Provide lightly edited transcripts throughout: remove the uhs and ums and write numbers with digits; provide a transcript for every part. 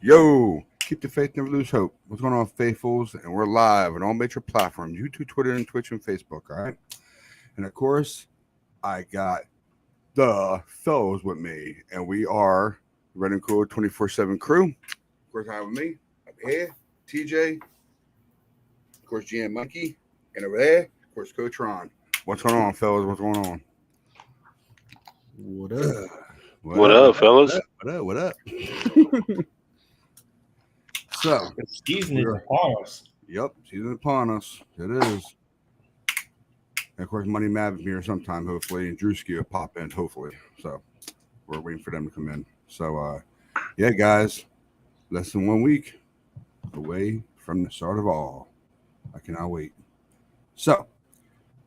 Yo, keep the faith, never lose hope. What's going on, faithfuls? And we're live on all major platforms: YouTube, Twitter, and Twitch and Facebook. All right. And of course, I got the fellows with me, and we are Red and Cool 24/7 crew. Of course, I have me up here, TJ. Of course, GM Monkey, and over there, of course, Coach Ron. What's going on, fellas? What's going on? What up? What up, fellas? What up? So, the season is upon us. Yep, season upon us. It is. And of course, Money Mav is here sometime, hopefully, and Drewski will pop in, hopefully. So, we're waiting for them to come in. So, yeah, guys, less than 1 week away from the start of all. I cannot wait. So,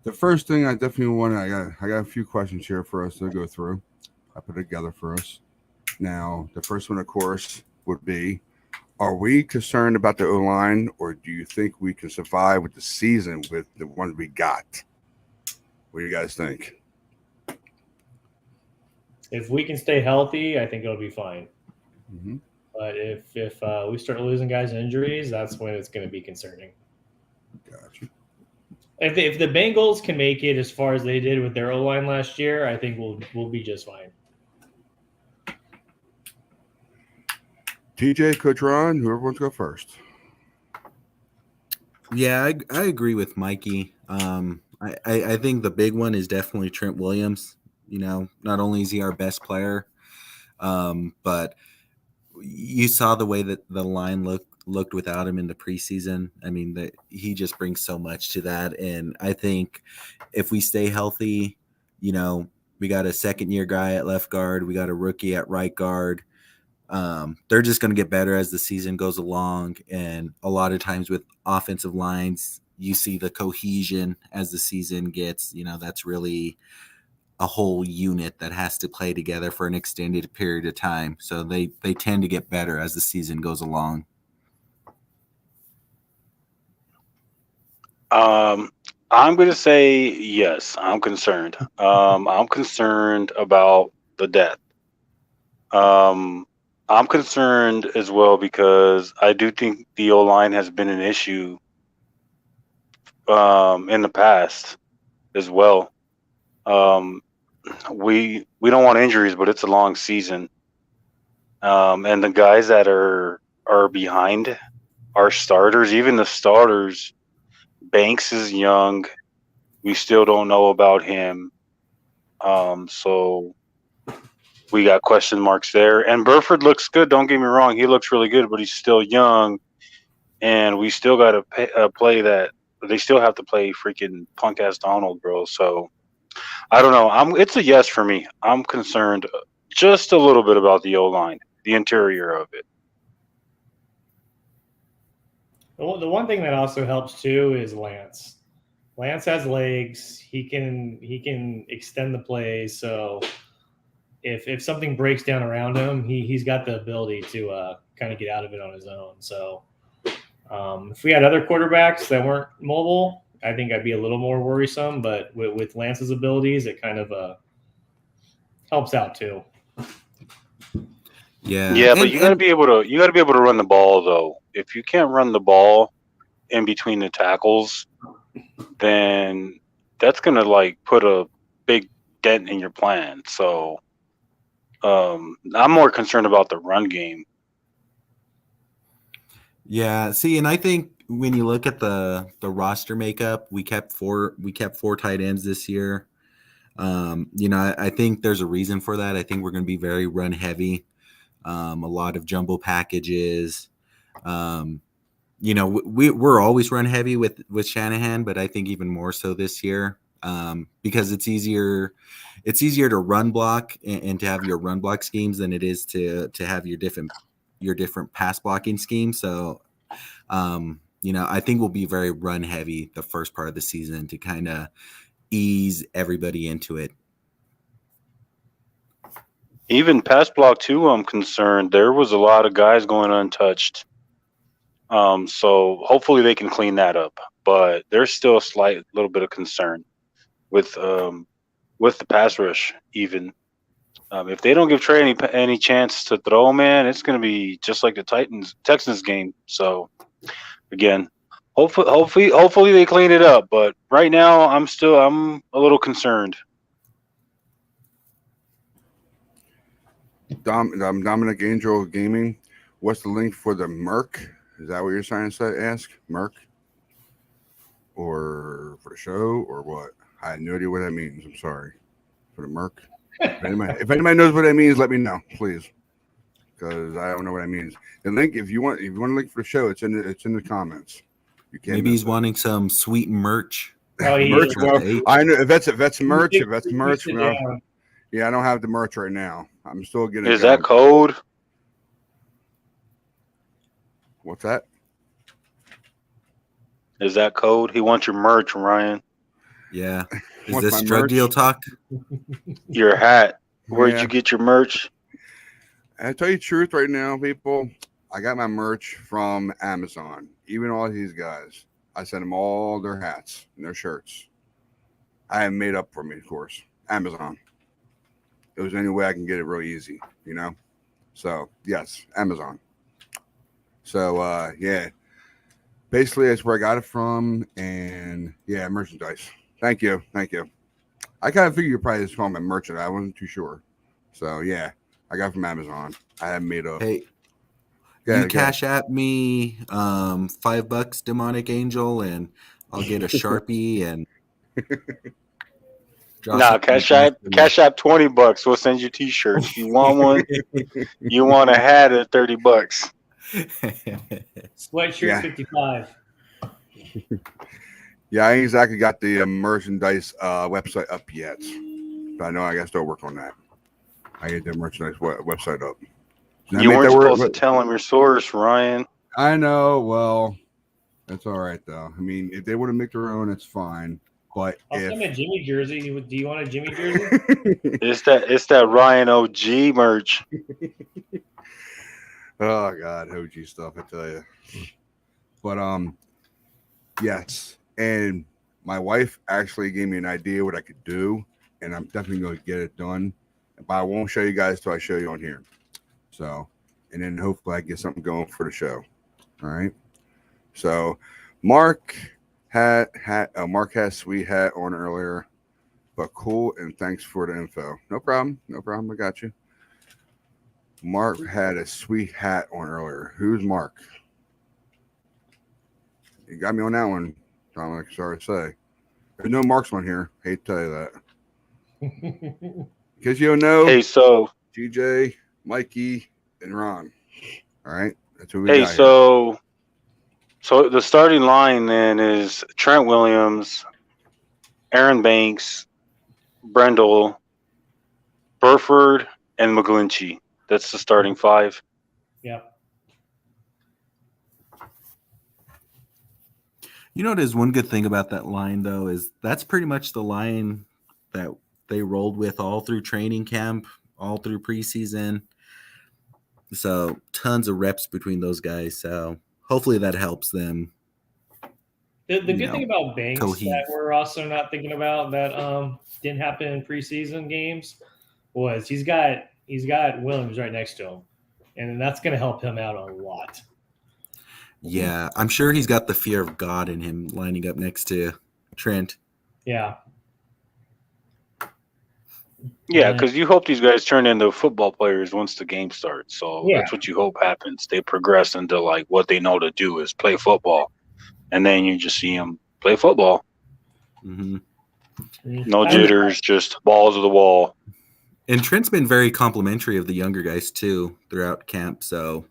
the first thing I definitely want to, I got a few questions here for us to go through. I put it together for us. Now, the first one, of course, would be, are we concerned about the O-line, or do you think we can survive with the season with the ones we got? What do you guys think? If we can stay healthy, I think it'll be fine. Mm-hmm. But if we start losing guys to injuries, that's when it's going to be concerning. Gotcha. If the Bengals can make it as far as they did with their O-line last year, I think we'll be just fine. TJ, Coach Ron, whoever wants to go first. Yeah, I agree with Mikey. I think the big one is definitely Trent Williams. You know, not only is he our best player, but you saw the way that the line looked without him in the preseason. I mean, he just brings so much to that. And I think if we stay healthy, you know, we got a second-year guy at left guard. We got a rookie at right guard. They're just going to get better as the season goes along. And a lot of times with offensive lines, you see the cohesion as the season gets, you know, that's really a whole unit that has to play together for an extended period of time. So they tend to get better as the season goes along. I'm going to say yes, I'm concerned. I'm concerned about the depth. I'm concerned as well because I do think the O-line has been an issue in the past as well. We don't want injuries, but it's a long season. And the guys that are behind our starters, even the starters, Banks is young. We still don't know about him. So we got question marks there. And Burford looks good. Don't get me wrong. He looks really good, but he's still young. And we still got to play that. They still have to play freaking punk-ass Donald, bro. So I don't know. It's a yes for me. I'm concerned just a little bit about the O-line, the interior of it. The one thing that also helps too is Lance. Lance has legs. He can extend the plays. So if something breaks down around him, he's got the ability to kind of get out of it on his own. So if we had other quarterbacks that weren't mobile, I think I'd be a little more worrisome. But with Lance's abilities, it kind of helps out too. Yeah, but you got to be able to run the ball though. If you can't run the ball in between the tackles, then that's gonna like put a big dent in your plan. So I'm more concerned about the run game. Yeah, see, and I think when you look at the roster makeup, we kept four tight ends this year. You know, I think there's a reason for that. I think we're going to be very run heavy. A lot of jumbo packages. You know, we're always run heavy with Shanahan, but I think even more so this year because it's easier to run block and to have your run block schemes than it is to have your different pass blocking schemes. So, you know, I think we'll be very run heavy the first part of the season to kind of ease everybody into it. Even pass block too, I'm concerned. There was a lot of guys going untouched. So hopefully they can clean that up. But there's still a slight little bit of concern with the pass rush even. If they don't give Trey any chance to throw, man, it's going to be just like the Texans game. So again, hopefully they clean it up. But right now, I'm a little concerned. Dominic Angel Gaming. What's the link for the Merc? Is that what you're trying to ask? Merc? Or for the show? Or what? I had no idea what that means. I'm sorry. For the Merc? If anybody knows what that means, let me know, please. Because I don't know what that means. The link, if you want a link for the show, it's in the comments. You can't. Maybe he's wanting some sweet merch. Oh, merch. Well, I know if that's merch. If If that's merch, yeah, I don't have the merch right now. I'm still getting. Is that code? What's that? Is that code? He wants your merch, Ryan. Yeah. Is What's this my drug merch? deal talk? Your hat. Where'd Yeah. you get your merch? I tell you the truth right now, people. I got my merch from Amazon. Even all these guys, I sent them all their hats and their shirts. I have made up for me, of course. Amazon. It was any way I can get it real easy, you know. So yes, Amazon. So yeah, basically that's where I got it from, and yeah, merchandise. Thank you. I kind of figured you probably just called my merchant. I wasn't too sure. So yeah, I got it from Amazon. I haven't made up. Hey, Yeah, you cash at me $5, Demonic Angel, and I'll get a Sharpie and Nah, cash app $20. We'll send you t-shirts. You want one? You want a hat at $30? Sweatshirt Yeah. 55. Yeah, I ain't exactly got the merchandise website up yet, but I know I got to start work on that. I get the merchandise website up. Did I You make weren't that supposed work? to tell him your source, Ryan. I know. Well, that's all right though. I mean, if they want to make their own, it's fine. But I'll send him a Jimmy jersey. Do you want a Jimmy jersey? It's that Ryan OG merch. Oh God, OG stuff, I tell you. But yes, and my wife actually gave me an idea what I could do, and I'm definitely going to get it done. But I won't show you guys till I show you on here. So, and then hopefully I get something going for the show. All right. So, Mark had sweet hat on earlier, but cool, and thanks for the info. No problem. I got you. Mark had a sweet hat on earlier. Who's Mark? You got me on that one, Dominic. Sorry to say. There's no Marks on here. Hate to tell you that. Because you don't know, Hey, so TJ, Mikey, and Ron. All right. That's who we hey, got so the starting line then is Trent Williams, Aaron Banks, Brendel, Burford, and McGlinchey. That's the starting five. Yeah. You know, there's one good thing about that line, though, is that's pretty much the line that they rolled with all through training camp, all through preseason. So tons of reps between those guys. So hopefully that helps them. The good thing about Banks Coheed. that we're also not thinking about that didn't happen in preseason games was he's got Williams right next to him, and that's going to help him out a lot. Yeah, I'm sure he's got the fear of God in him lining up next to Trent. Yeah. Yeah, because you hope these guys turn into football players once the game starts. So that's what you hope happens. They progress into like what they know to do is play football, and then you just see them play football. Mm-hmm. No jitters, just balls to the wall. And Trent's been very complimentary of the younger guys too throughout camp. So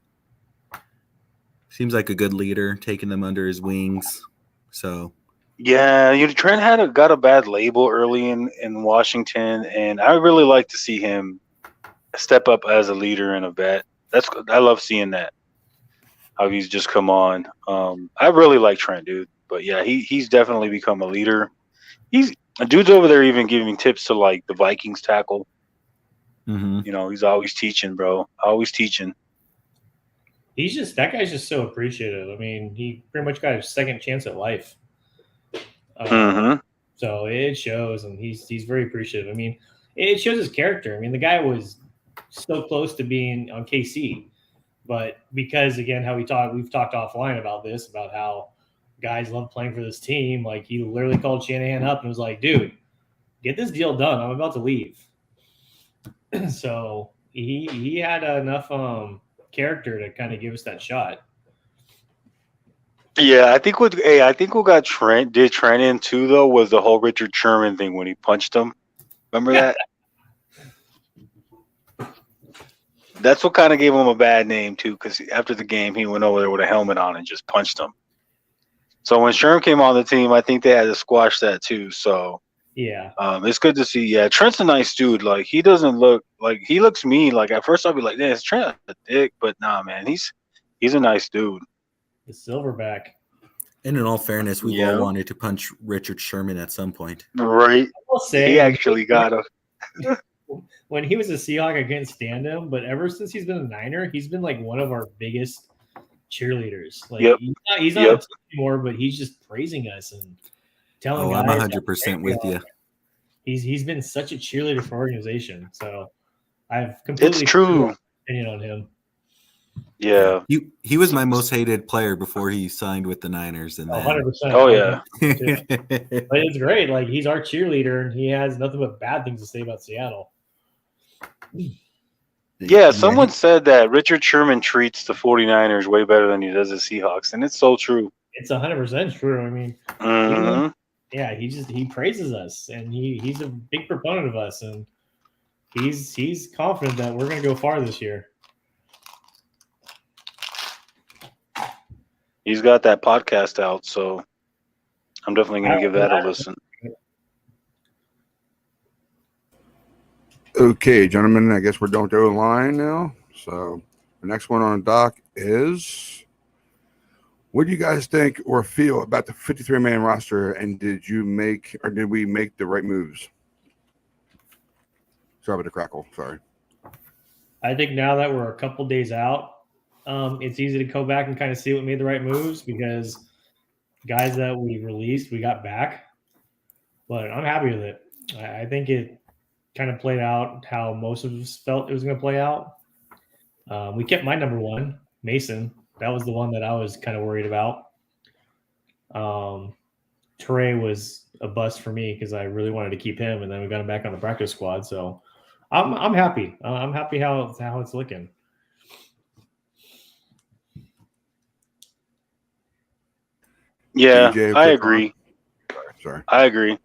seems like a good leader, taking them under his wings. So Yeah, Trent got a bad label early in Washington, and I really like to see him step up as a leader and a vet. I love seeing that. How he's just come on. I really like Trent, dude. But yeah, he's definitely become a leader. Dude's over there even giving tips to like the Vikings tackle. mm-hmm. You know, he's always teaching, bro. Always teaching. That guy's just so appreciative. I mean, he pretty much got his second chance at life. Mm-hmm. So it shows, and he's very appreciative. I mean, it shows his character. I mean, the guy was so close to being on KC, but because again, we've talked offline about this, about how guys love playing for this team. Like he literally called Shanahan up and was like, "Dude, get this deal done. I'm about to leave." So he had enough character to kind of give us that shot. Yeah, I think what got Trent in too though was the whole Richard Sherman thing when he punched him. Remember that? That's what kind of gave him a bad name too, because after the game he went over there with a helmet on and just punched him. So when Sherman came on the team, I think they had to squash that too. So yeah, it's good to see. Yeah, Trent's a nice dude. Like he doesn't look like he looks mean. Like at first I'll be like, "Yeah, is Trent a dick?" But nah, man, he's a nice dude. the silverback. And in all fairness, we've Yeah. all wanted to punch Richard Sherman at some point. Right? I will say, He actually got him. when he was a Seahawk, I couldn't stand him, but ever since he's been a Niner, he's been like one of our biggest cheerleaders. Like Yep. he's not a team anymore, but he's just praising us and telling I'm guys 100% with you. He's been such a cheerleader for our organization. So I've completely It's true. opinion on him. Yeah. He was my most hated player before he signed with the Niners, and then 100%. Oh yeah. But it's great. Like he's our cheerleader, and he has nothing but bad things to say about Seattle. Yeah, someone said that Richard Sherman treats the 49ers way better than he does the Seahawks, and it's so true. It's 100% true. I mean, Mhm. yeah, he praises us, and he's a big proponent of us, and he's confident that we're going to go far this year. He's got that podcast out, so I'm definitely going to give that a listen. Okay, gentlemen, I guess we're done with the line now. So the next one on the dock is, what do you guys think or feel about the 53-man roster, and did we make the right moves? Sorry about the crackle. Sorry. I think now that we're a couple days out, it's easy to go back and kind of see what made the right moves, because guys that we released, we got back. But I'm happy with it. I think it kind of played out how most of us felt it was going to play out. We kept my number one, Mason. That was the one that I was kind of worried about. Trey was a bust for me because I really wanted to keep him, and then we got him back on the practice squad. So I'm happy. I'm happy how it's looking. Yeah, DJ, I quick agree. Sorry. I agree.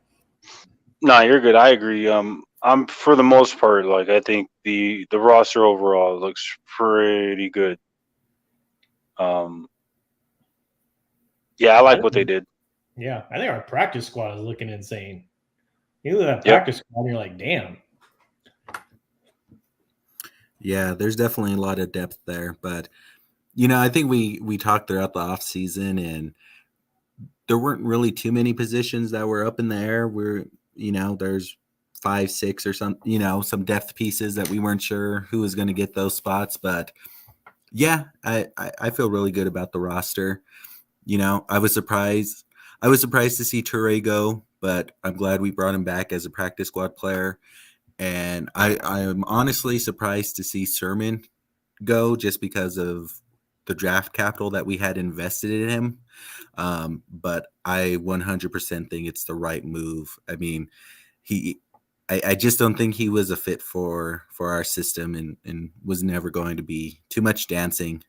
No, you're good. I agree. I'm for the most part, like I think the roster overall looks pretty good. Yeah, I like what they did. Yeah, I think our practice squad is looking insane. You look at that Yep. practice squad, and you're like, damn. Yeah, there's definitely a lot of depth there, but I think we talked throughout the off season, and there weren't really too many positions that were up in the air. There's 5, 6 or some depth pieces that we weren't sure who was going to get those spots, but yeah, I feel really good about the roster. I was surprised to see Toure go, but I'm glad we brought him back as a practice squad player. And I am honestly surprised to see Sermon go, just because of the draft capital that we had invested in him. But I 100% think it's the right move. I mean, I just don't think he was a fit for our system, and was never going to be. Too much dancing,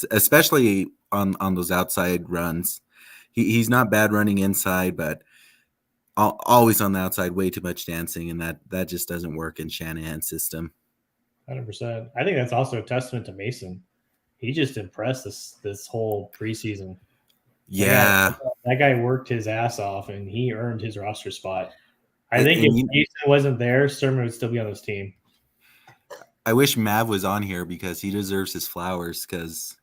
especially on those outside runs. He's not bad running inside, but always on the outside, way too much dancing, and that just doesn't work in Shanahan's system. 100%. I think that's also a testament to Mason. He just impressed this whole preseason. Yeah, that guy worked his ass off, and he earned his roster spot. I And- think and if you- Mason wasn't there, Sermon would still be on this team. I wish Mav was on here, because he deserves his flowers, because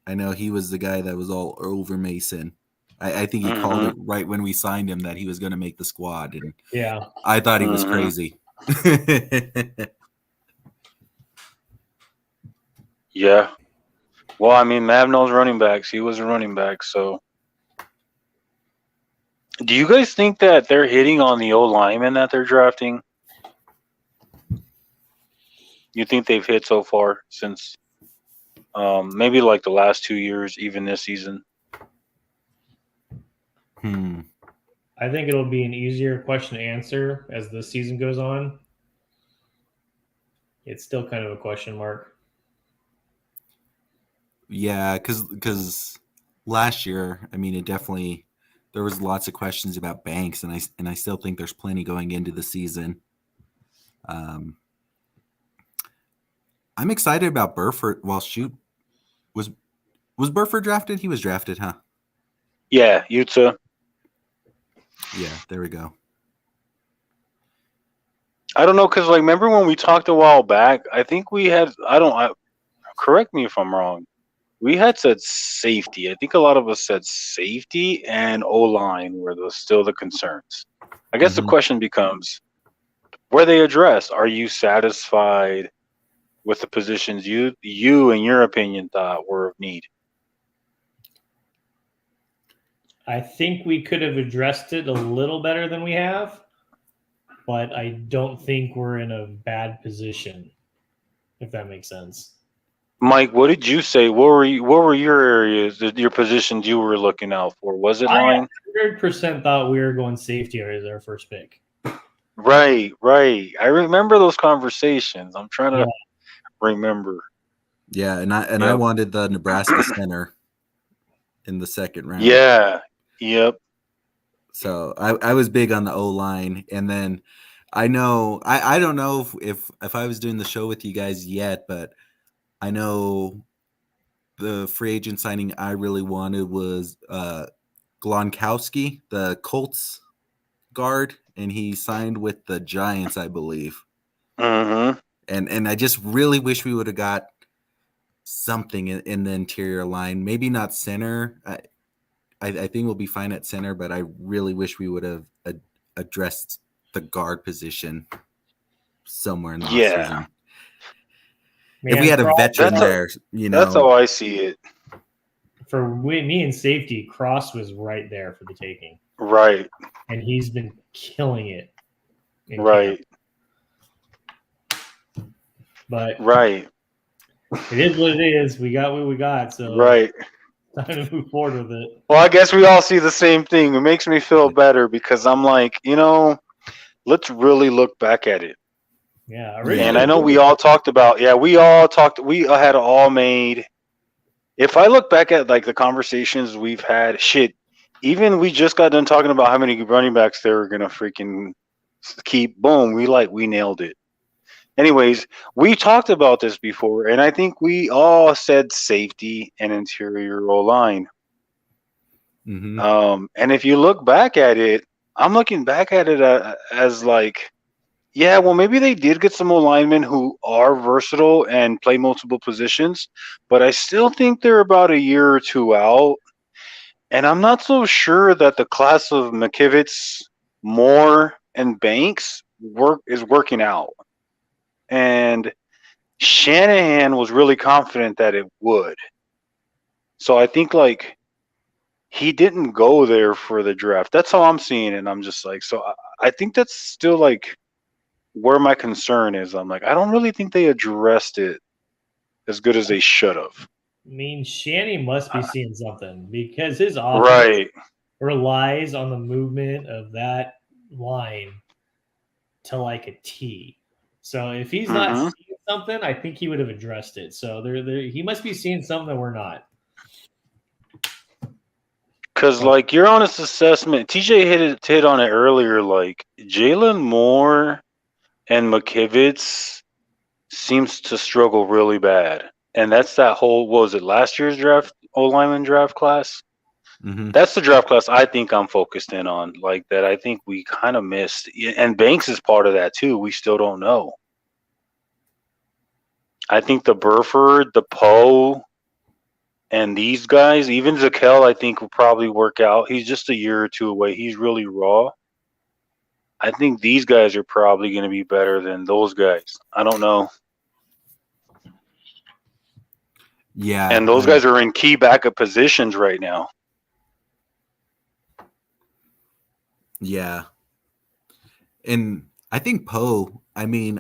I know he was the guy that was all over Mason. I think he called it right when we signed him that he was going to make the squad, and Yeah. I thought he was crazy. Yeah. Well, I mean, Mav knows running backs. He was a running back, so. Do you guys think that they're hitting on the old linemen that they're drafting? you think they've hit so far since maybe like the last 2 years, even this season? I think it'll be an easier question to answer as the season goes on. It's still kind of a question mark. Yeah, because last year, I mean, it definitely there was lots of questions about Banks, and I still think there's plenty going into the season. I'm excited about Burford. Well, shoot, was Burford drafted? He was drafted, huh? Yeah, Utah. Yeah, there we go. I don't know, because like, remember when we talked a while back? I think we had. Correct me if I'm wrong. We had said safety. I think a lot of us said safety and O-line were still the concerns. I guess the question becomes, were they addressed? Are you satisfied with the positions you in your opinion thought were of need? I think we could have addressed it a little better than we have, but I don't think we're in a bad position, if that makes sense. Mike, what did you say? What were your areas, your positions you were looking out for? Was it line? I 100% thought we were going safety as our first pick. Right. I remember those conversations. I'm trying to remember. Yeah, and I wanted the Nebraska center in the second round. Yeah. Yep. So I was big on the O-line, and then I know I don't know if I was doing the show with you guys yet, but I know the free agent signing I really wanted was Gronkowski, the Colts guard, and he signed with the Giants, I believe. Mm-hmm. And I just really wish we would have got something in the interior line. Maybe not center. I think we'll be fine at center, but I really wish we would have addressed the guard position somewhere in the offseason. If we had a veteran there, that's how I see it. For me and safety, Cross was right there for the taking. Right. And he's been killing it. Right. Camp. But right. It is what it is. We got what we got. So right. Time to move forward with it. Well, I guess we all see the same thing. It makes me feel better because I'm like, let's really look back at it. Yeah. And I know we all talked about, we had all made. If I look back at like the conversations we've had, even we just got done talking about how many running backs they were going to freaking keep. Boom. We nailed it. Anyways, we talked about this before, and I think we all said safety and interior O-line. Mm-hmm. And if you look back at it, I'm looking back at it as like, maybe they did get some O-linemen who are versatile and play multiple positions, but I still think they're about a year or two out. And I'm not so sure that the class of McKivitz, Moore, and Banks is working out. And Shanahan was really confident that it would. So I think like he didn't go there for the draft. That's how I'm seeing it. And I'm just like, so I think that's still like where my concern is. I'm like, I don't really think they addressed it as good as they should have. I mean, Shanny must be seeing something because his offense relies on the movement of that line to like a T. So if he's not seeing something, I think he would have addressed it. So he must be seeing something that we're not. Because like your honest assessment, TJ hit on it earlier. Like Jalen Moore and McKivitz seems to struggle really bad, and that's that whole what was it last year's draft O-lineman draft class? Mm-hmm. That's the draft class I think I'm focused in on. Like that, I think we kind of missed, and Banks is part of that too. We still don't know. I think the Burford, the Poe, and these guys, even Zakel, I think will probably work out. He's just a year or two away. He's really raw. I think these guys are probably going to be better than those guys. I don't know. Yeah. And those guys are in key backup positions right now. Yeah. And I think Poe, I mean,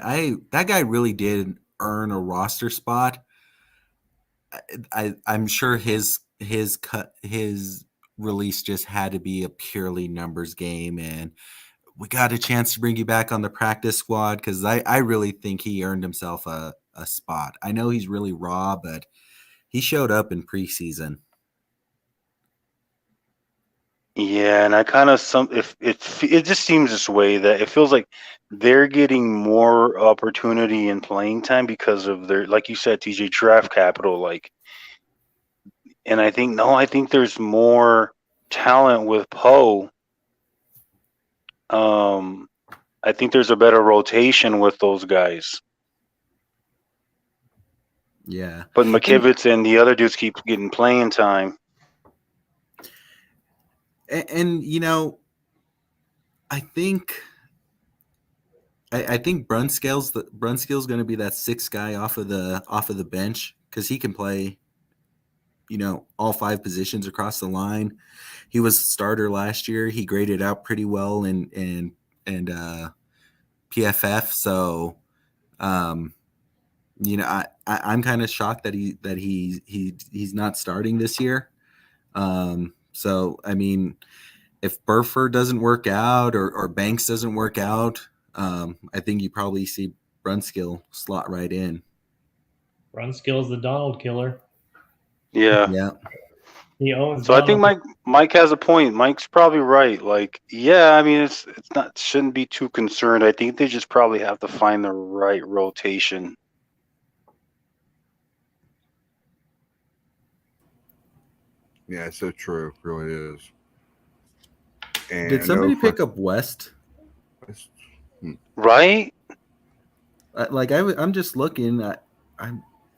that guy really did earn a roster spot, I'm sure his release just had to be a purely numbers game, and we got a chance to bring you back on the practice squad because I really think he earned himself a spot. I know he's really raw, but he showed up in preseason. Yeah, and I kind of if it just seems this way that it feels like they're getting more opportunity in playing time because of their, like you said, TJ, draft capital. Like, and I think there's more talent with Poe. I think there's a better rotation with those guys. Yeah, but McKivitz and the other dudes keep getting playing time. And you know, I think Brunskill's going to be that sixth guy off of the bench because he can play, you know, all 5 positions across the line. He was starter last year. He graded out pretty well in PFF. So, you know, I'm kind of shocked that he's not starting this year. So I mean, if Burford doesn't work out or Banks doesn't work out, I think you probably see Brunskill slot right in. Brunskill's the Donald killer. Yeah. Yeah. He owns. So Donald. I think Mike has a point. Mike's probably right. Like, yeah, I mean, it's not, shouldn't be too concerned. I think they just probably have to find the right rotation. Yeah, it's so true. It really is. And Did somebody pick up West? Right? I'm just looking.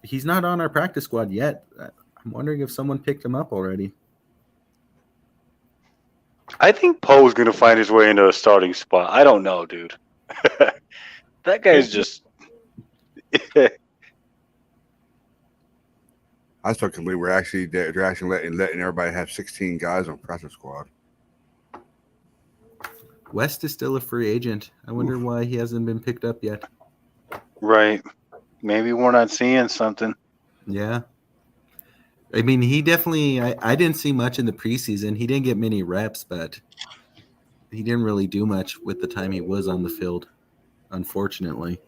He's not on our practice squad yet. I'm wondering if someone picked him up already. I think Poe's going to find his way into a starting spot. I don't know, dude. That guy's just... I still can't believe they're actually letting everybody have 16 guys on practice squad. West is still a free agent. I wonder why he hasn't been picked up yet. Right. Maybe we're not seeing something. Yeah. I mean, he definitely, I didn't see much in the preseason. He didn't get many reps, but he didn't really do much with the time he was on the field, unfortunately.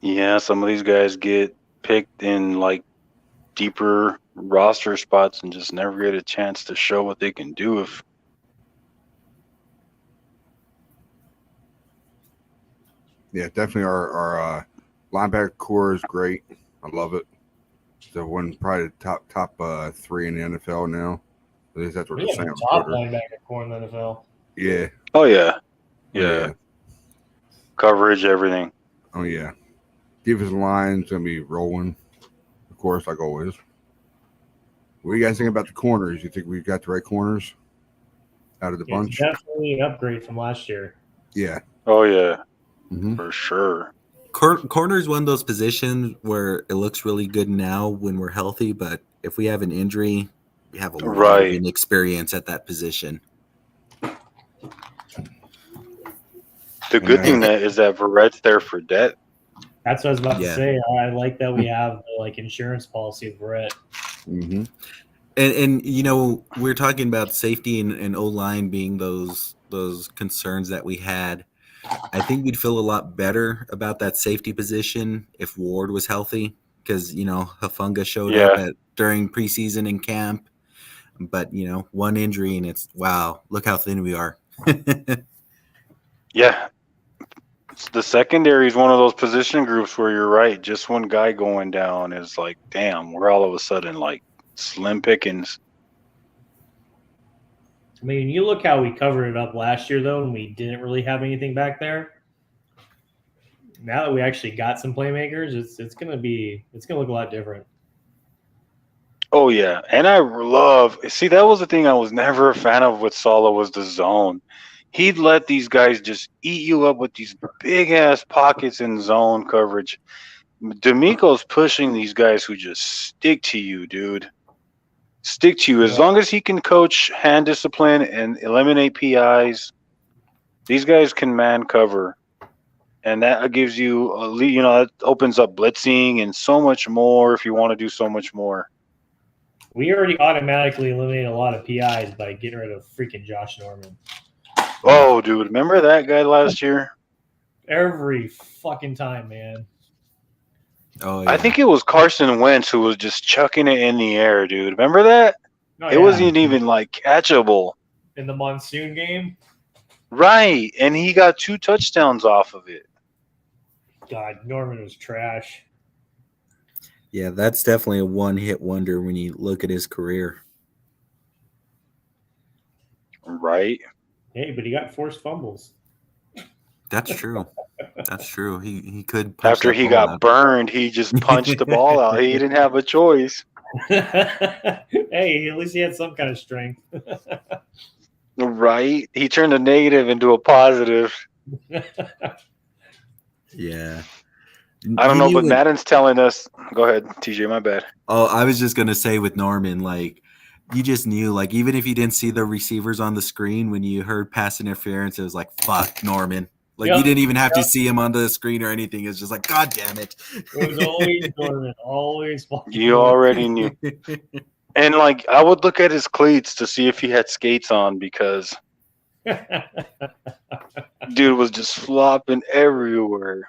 Yeah, some of these guys get picked in like deeper roster spots and just never get a chance to show what they can do. Yeah, definitely our linebacker core is great. I love it. So one probably the top 3 in the NFL now. At least that's what they're saying on top Twitter. linebacker core in the NFL. Yeah. Oh yeah. Yeah. Coverage, everything. Oh yeah. Defensive line's gonna be rolling, of course, like always. What do you guys think about the corners? You think we've got the right corners out of the bunch? It's definitely an upgrade from last year. Yeah. Oh yeah. Mm-hmm. For sure. Corner is one of those positions where it looks really good now when we're healthy, but if we have an injury, we have a lot of inexperience at that position. The good thing is that Verrett's there for debt. That's what I was about to say. I like that we have the insurance policy of Verrett. Mm-hmm. And you know, we're talking about safety and O-line being those concerns that we had. I think we'd feel a lot better about that safety position if Ward was healthy because, you know, Hufanga showed up during preseason and camp. But, you know, one injury and it's, wow, look how thin we are. Yeah. The secondary is one of those position groups where you're right. Just one guy going down is like, damn, we're all of a sudden like slim pickings. I mean, you look how we covered it up last year, though, and we didn't really have anything back there. Now that we actually got some playmakers, it's gonna look a lot different. Oh yeah, and that was the thing I was never a fan of with Saleh was the zone. He'd let these guys just eat you up with these big ass pockets in zone coverage. D'Amico's pushing these guys who just stick to you, dude. Stick to you. As long as he can coach hand discipline and eliminate PIs, these guys can man cover. and that gives you a lead. That opens up blitzing and so much more if you want to do so much more. We already automatically eliminated a lot of PIs by getting rid of freaking Josh Norman. Oh, dude, remember that guy last year? Every fucking time, man. Oh, yeah. I think it was Carson Wentz who was just chucking it in the air, dude. Remember that? Oh, It yeah. wasn't even like catchable. In the monsoon game. Right, and he got 2 touchdowns off of it. God, Norman was trash. Yeah, that's definitely a one-hit wonder when you look at his career. Right. Hey, but he got forced fumbles. That's true. That's true. He could punch After that he ball got out. burned, he just punched the ball out. He didn't have a choice. Hey, at least he had some kind of strength. Right? He turned a negative into a positive. Yeah. I don't He know, knew but when- Madden's telling us. Go ahead, TJ, my bad. Oh, I was just gonna say with Norman, like you just knew, like even if you didn't see the receivers on the screen, when you heard pass interference, it was like fuck Norman. Like you Yep. didn't even have to see him on the screen or anything. It's just like, God damn it. It was always Norman. Always fucking You Norman. already knew. And like I would look at his cleats to see if he had skates on because dude was just flopping everywhere.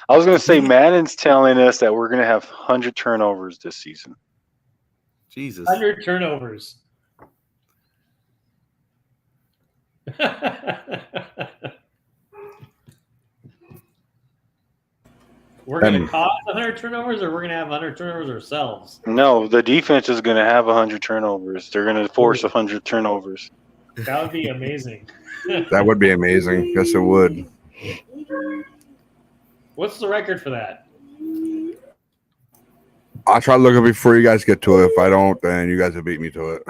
I was gonna say Madden's telling us that we're gonna have 100 turnovers this season. Jesus. 100 turnovers. We're going to cause 100 turnovers, or we're going to have 100 turnovers ourselves? No, the defense is gonna have 100 turnovers. They're gonna force 100 turnovers. That would be amazing. That would be amazing. Yes, it would. What's the record for that? I'll try to look it before you guys get to it. If I don't, then you guys will beat me to it.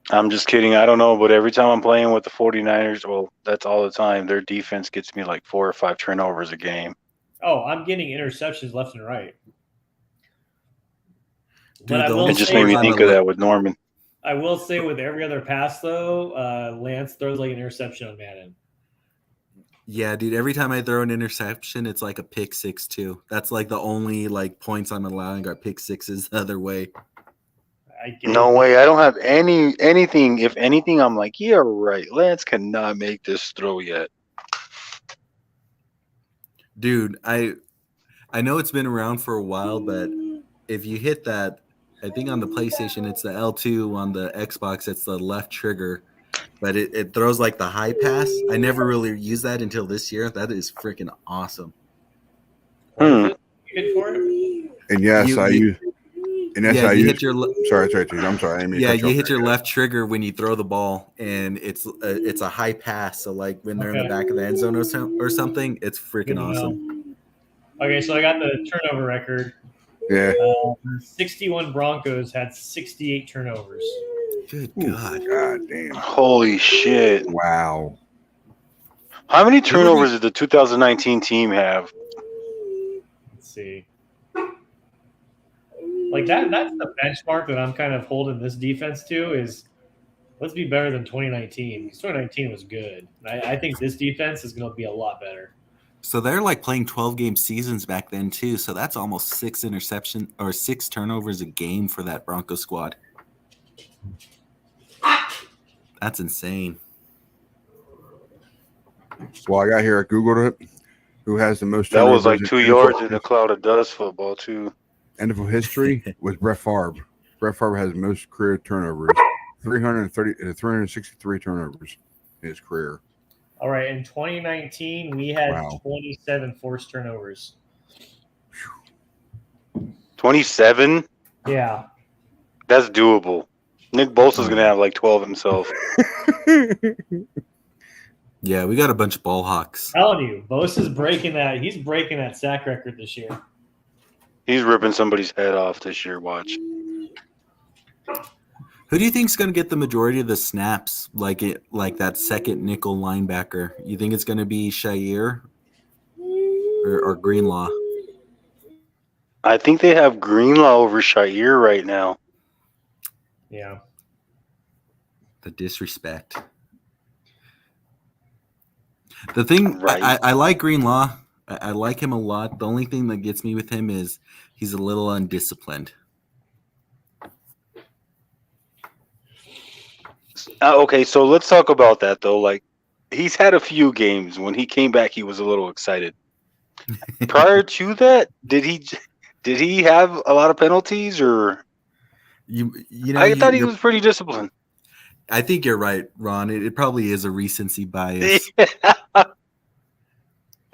I'm just kidding. I don't know, but every time I'm playing with the 49ers, well, that's all the time. Their defense gets me like 4 or 5 turnovers a game. Oh, I'm getting interceptions left and right. Dude, But I the will only It just say, made me on think the of li- that with Norman. I will say with every other pass though, Lance throws like an interception on Madden. Yeah, dude. Every time I throw an interception, it's like a pick six too. That's like the only like points I'm allowing are pick sixes the other way. I get No it. way. I don't have anything. If anything, I'm like, yeah, right. Lance cannot make this throw yet. Dude, I know it's been around for a while, but if you hit that, I think on the PlayStation it's the L2, on the Xbox it's the left trigger, but it throws like the high pass. I never really used that until this year. That is freaking awesome. What is it? Good for it? And yes, You- I you- use. And yes, Yeah, I you use. hit your Sorry, I'm sorry. I didn't mean to yeah, cut you off hit there. your left trigger when you throw the ball, and it's a high pass. So like when they're in the Okay. back of the end zone or something, it's Good freaking to awesome. know. Okay, so I got the turnover record. Yeah. 61 Broncos had 68 turnovers. Good Ooh, God. God damn. Holy shit. Wow. How many turnovers did the 2019 team have? Let's see. Like that's the benchmark that I'm kind of holding this defense to is let's be better than 2019. Because 2019 was good. I think this defense is going to be a lot better. So they're like playing 12-game seasons back then too. So that's almost 6 turnovers a game for that Broncos squad. That's insane. Well, I got here. I googled it. Who has the most? That was like turnovers 2 in yards NFL in a cloud of dust football, too. NFL history was Brett Favre. Brett Favre has the most career turnovers, 363 turnovers in his career. All right, in 2019, we had Wow. 27 forced turnovers. 27? Yeah. That's doable. Nick Bosa's going to have like 12 himself. Yeah, we got a bunch of ball hawks. Telling you, Bosa's breaking that. He's breaking that sack record this year. He's ripping somebody's head off this year, watch. Who do you think's going to get the majority of the snaps, like that second nickel linebacker? You think it's going to be Shair or Greenlaw? I think they have Greenlaw over Shair right now. Yeah. The disrespect. The thing Right. I like Greenlaw. I like him a lot. The only thing that gets me with him is he's a little undisciplined. Okay, so let's talk about that though. Like, he's had a few games. When he came back, he was a little excited. Prior to that, did he have a lot of penalties, or You know I thought he you're was pretty disciplined. I think you're right, Ron. It probably is a recency bias.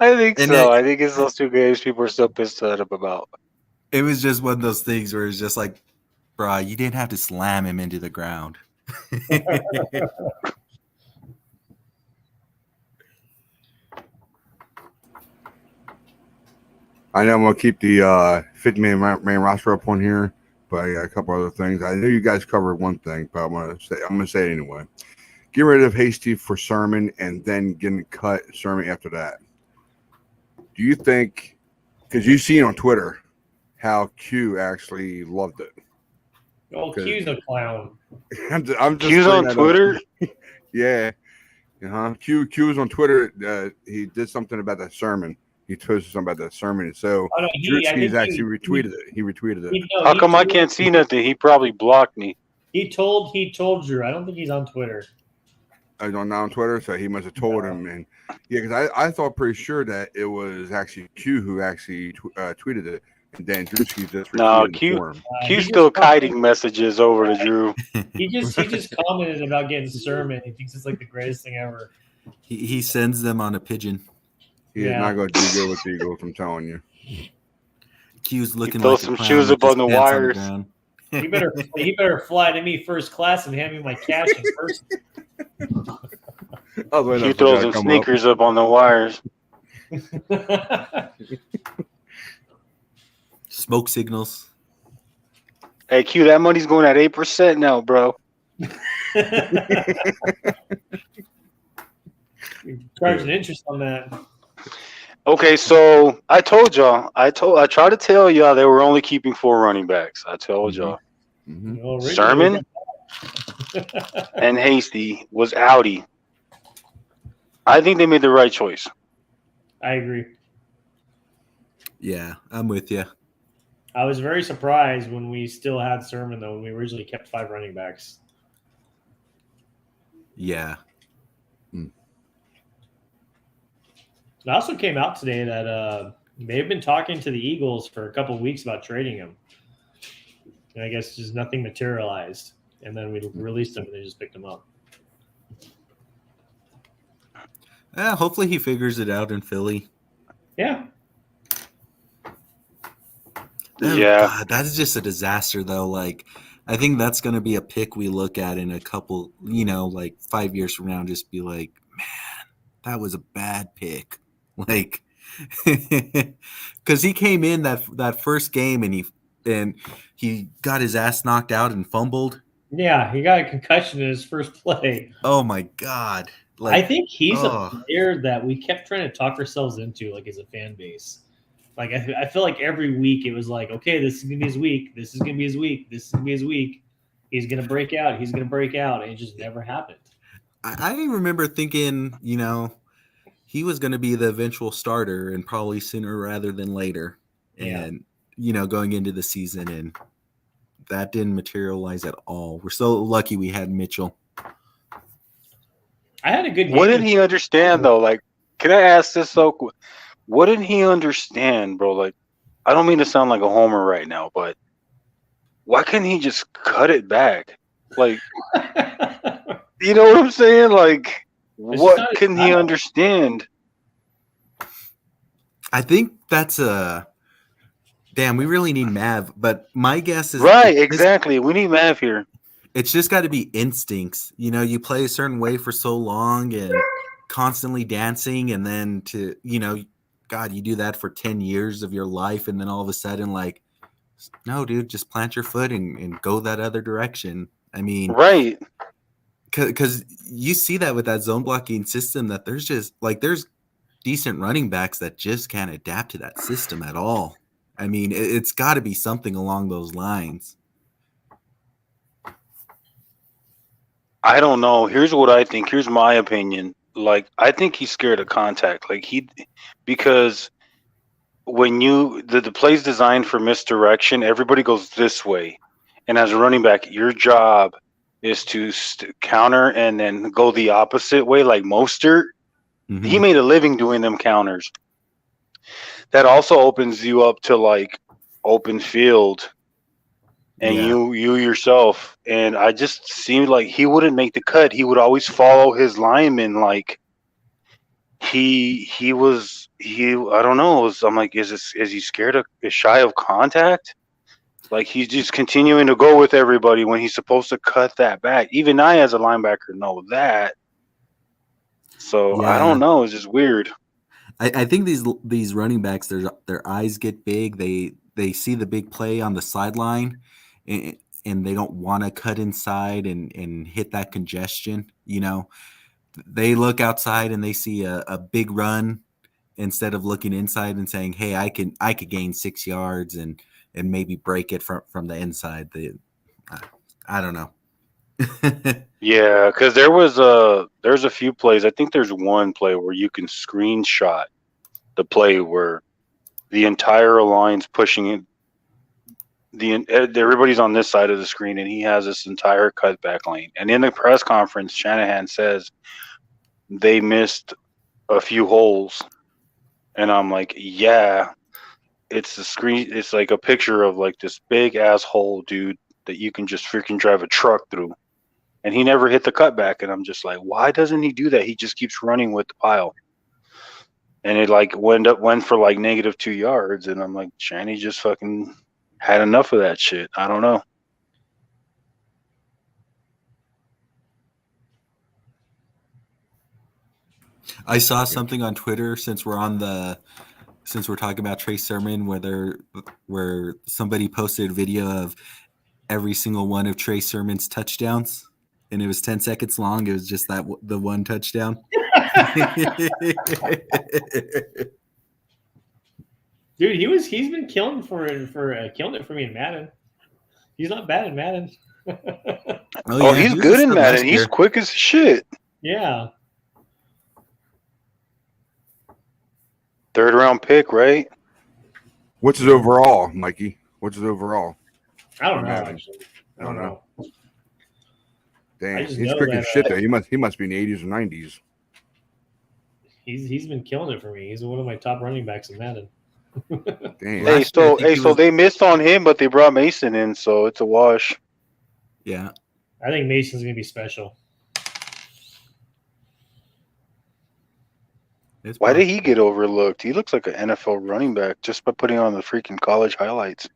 I think And so. it- I think it's those two games people are still pissed at him about. It was just one of those things where it's just like, bruh, you didn't have to slam him into the ground. I know I'm gonna keep the 50-man roster up on here, but I got a couple other things. I know you guys covered one thing, but I'm gonna say it anyway. Get rid of Hasty for Sermon, and then getting cut Sermon after that. Do you think? Because you've seen on Twitter how Q actually loved it. Oh, Q's a clown. I'm just Q's bringing on that up. Twitter. Yeah. Q was on Twitter. He did something about that sermon. He posted something about that sermon. So Oh, no, Drewski's actually retweeted it. He retweeted it. How come I can't see nothing? He probably blocked me. He told Drew. I don't think he's on Twitter. I don't know on Twitter, so he must have told him. And yeah, because I thought pretty sure that it was actually Q who actually tweeted it, and then Drewski just No, retweeted it Q- for him. Q's still kiting messages over to Drew. He just commented about getting sermon. He thinks it's like the greatest thing ever. He sends them on a pigeon. He is not going to do good with the Eagles. I'm telling you. Q's looking throw like some a clown shoes with up his on the pants wires. ground. He better fly to me first class and hand me my cash in person. Q throws some sneakers up on the wires. Smoke signals. Hey, Q, that money's going at 8% now, bro. Charging interest on that. Okay, so I told y'all. I tried to tell y'all they were only keeping 4 running backs. I told y'all. Mm-hmm. Well, Sermon and Hasty was outie. I think they made the right choice. I agree. Yeah, I'm with you. I was very surprised when we still had Sermon, though, when we originally kept 5 running backs. Yeah. It also came out today that they've been talking to the Eagles for a couple of weeks about trading him. And I guess just nothing materialized. And then we released him and they just picked him up. Hopefully he figures it out in Philly. Yeah. Yeah. God, that's just a disaster, though. Like, I think that's going to be a pick we look at in a couple, like 5 years from now, and just be like, man, that was a bad pick. Like, because he came in that first game and he got his ass knocked out and fumbled. Yeah, he got a concussion in his first play. Oh my God. I think he's a player that we kept trying to talk ourselves into, like, as a fan base. Like, I feel like every week it was like, okay, this is going to be his week. This is going to be his week. This is going to be his week. He's going to break out. He's going to break out. And it just never happened. I remember thinking, he was going to be the eventual starter and probably sooner rather than later. And, going into the season, and that didn't materialize at all. We're so lucky we had Mitchell. I had a good game. What didn't he understand, though? Like, can I ask this, though? What didn't he understand, bro? Like, I don't mean to sound like a homer right now, but why couldn't he just cut it back? Like, you know what I'm saying? Like, what couldn't he understand? I think that's damn, we really need Mav, but my guess is right, exactly. We need Mav here. It's just got to be instincts. You play a certain way for so long and constantly dancing, and then God, you do that for 10 years of your life, and then all of a sudden, like, no, dude, just plant your foot and go that other direction. I mean, right. Because you see that with that zone blocking system, that there's decent running backs that just can't adapt to that system at all. I mean, it's got to be something along those lines. I don't know. Here's what I think. Here's my opinion. like I think he's scared of contact. Because when the play's designed for misdirection, everybody goes this way, and as a running back, your job is to counter and then go the opposite way, like Mostert. Mhm. He made a living doing them counters. That also opens you up to like open field and Yeah. you yourself. And I just seemed like he wouldn't make the cut. He would always follow his lineman. Like he I don't know. I'm like, is he scared of, is shy of contact? Like he's just continuing to go with everybody when he's supposed to cut that back. Even I, as a linebacker, know that. So I Yeah. don't know. It's just weird. I think these running backs, their eyes get big. They see the big play on the sideline, and they don't want to cut inside and hit that congestion. You know, they look outside and they see a big run instead of looking inside and saying, "Hey, I could gain 6 yards and maybe break it from the inside." I don't know. Yeah, because there's a few plays. I think there's one play where you can screenshot the play where the entire line's pushing it. Everybody's on this side of the screen, and he has this entire cutback lane. And in the press conference, Shanahan says they missed a few holes, and I'm like, yeah, it's the screen. It's like a picture of like this big ass hole, dude, that you can just freaking drive a truck through. And he never hit the cutback, and I'm just like, why doesn't he do that? He just keeps running with the pile. And it like went for like -2 yards, and I'm like, Shanny just fucking had enough of that shit. I don't know. I saw something on Twitter since we're talking about Trey Sermon, where somebody posted a video of every single one of Trey Sermon's touchdowns, and it was 10 seconds long. It was just the one touchdown. Dude, he's been killing killing it for me in Madden. He's not bad in Madden. Oh, yeah, he's he was good a in stud Madden. last He's year. quick as shit. Yeah. 3rd round pick, right? What's his overall, Mikey? What's his overall? I don't know, Madden. actually. I don't know. Damn, just he's know quick that, as shit though. He must be in the 80s or 90s. He's been killing it for me. He's one of my top running backs in Madden. Damn. Last year, I think he So was- they missed on him, but they brought Mason in, so it's a wash. Yeah. I think Mason's gonna be special. It's Why did possible. he get overlooked? He looks like an NFL running back just by putting on the freaking college highlights.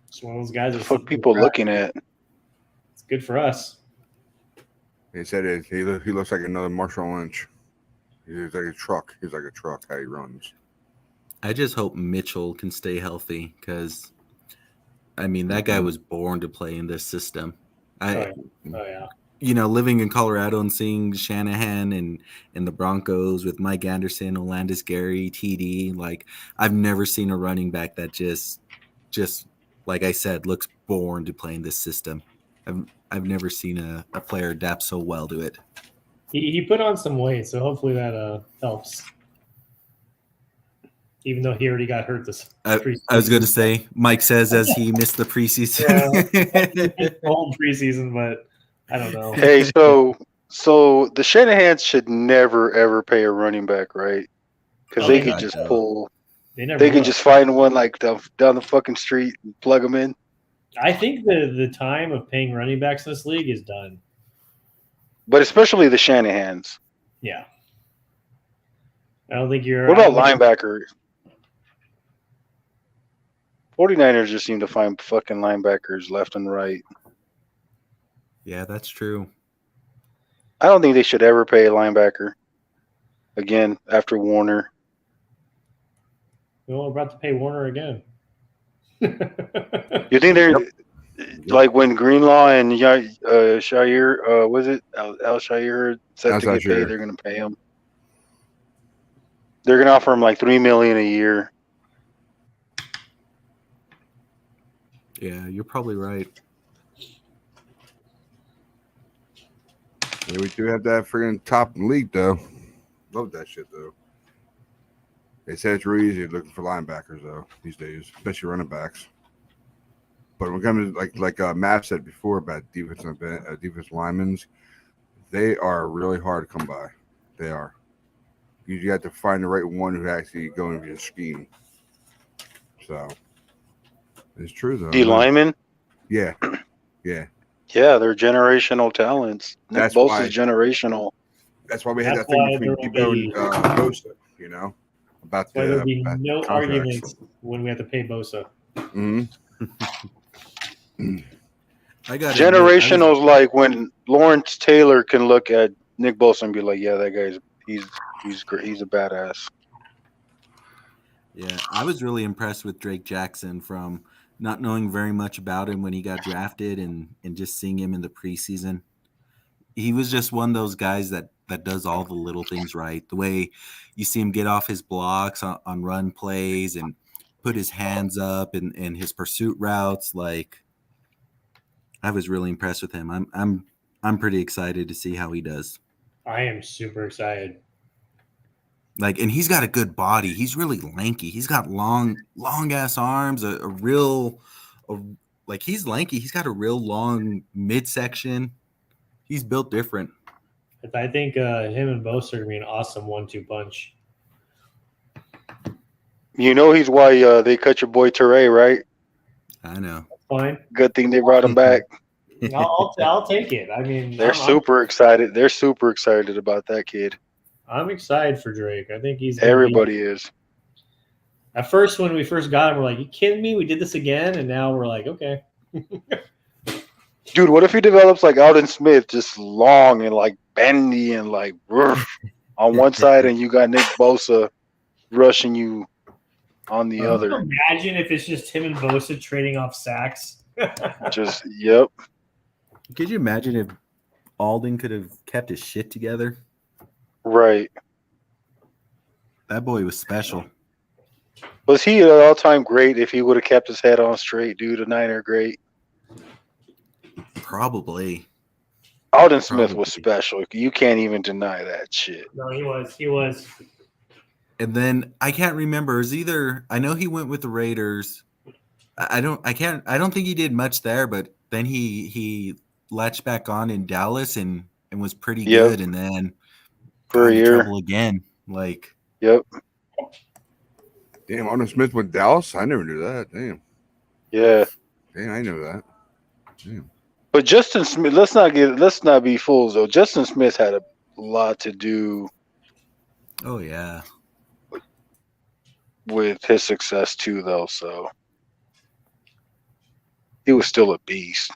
It's one of those guys. The That's fuck people looking at? It's good for us. They said he looks like another Marshall Lynch. He's like a truck. He's like a truck. How he runs. I just hope Mitchell can stay healthy because, I mean, that guy was born to play in this system. Oh yeah. Living in Colorado and seeing Shanahan and the Broncos with Mike Anderson, Olandis Gary, TD, like I've never seen a running back that just like I said, looks born to play in this system. I've never seen a player adapt so well to it. He put on some weight, so hopefully that helps. Even though he already got hurt this I was going to say, Mike says as he missed the preseason. whole preseason, but I don't know. Hey, so the Shanahans should never ever pay a running back, right? Because they could just pull. They could just find one like down the fucking street and plug them in. I think the time of paying running backs in this league is done. But especially the Shanahans. Yeah. I don't think you're. What about linebackers? 49ers just seem to find fucking linebackers left and right. Yeah, that's true. I don't think they should ever pay a linebacker again after Warner. Well, we're about to pay Warner again. You think they're like when Greenlaw and Shire, was it Al Shire said to get paid? They're going to pay him. They're going to offer him like $3 million a year. Yeah, you're probably right. Yeah, we do have that friggin' top in the league, though. Love that shit, though. They say it's really easy looking for linebackers, though, these days, especially running backs. But when it comes to, like Matt said before about defensive linemen, they are really hard to come by. They are. You have to find the right one who actually go into your scheme. So, it's true, though. D lineman. Yeah. Yeah. Yeah, they're generational talents. Nick That's Bosa's why- generational. That's why we had That's that thing why between there will Debo and Bosa, you know, about Why there'll be about no contracts. arguments when we have to pay Bosa. Mhm. I got Generational is like when Lawrence Taylor can look at Nick Bosa and be like, "Yeah, that guy's he's great. He's a badass." Yeah, I was really impressed with Drake Jackson from not knowing very much about him when he got drafted and just seeing him in the preseason. He was just one of those guys that does all the little things right. The way you see him get off his blocks on run plays and put his hands up and his pursuit routes, like I was really impressed with him. I'm pretty excited to see how he does. I am super excited. Like, and he's got a good body. He's really lanky. He's got long ass arms, like he's lanky. He's got a real long midsection. He's built different. I think him and Bosa are going to be an awesome 1-2 punch. You know he's why they cut your boy Teray, right? I know. Fine. Good thing they brought him back. I'll take it. I mean, They're super excited. They're super excited about that kid. I'm excited for Drake. I think he's gonna Everybody is. At first, when we first got him, we're like, "You kidding me? We did this again?" And now we're like, "Okay." Dude, what if he develops like Alden Smith, just long and like bendy and like roof on one side, and you got Nick Bosa rushing you on the other? Imagine if it's just him and Bosa trading off sacks. Just yep. Could you imagine if Alden could have kept his shit together? Right. That boy was special. Was he an all-time great if he would have kept his head on straight, dude? A Niner great. Probably. Alden Smith was special. You can't even deny that shit. No, he was. He was. And then I can't remember. It was either I know he went with the Raiders. I don't think he did much there, but then he latched back on in Dallas and was pretty good, and then for a got into year trouble again. Like, yep. Damn, Arnold Smith with Dallas? I never knew that. Damn. Yeah. Damn, I knew that. Damn. But Justin Smith, let's not be fools though. Justin Smith had a lot to do oh yeah. with his success too, though. So he was still a beast.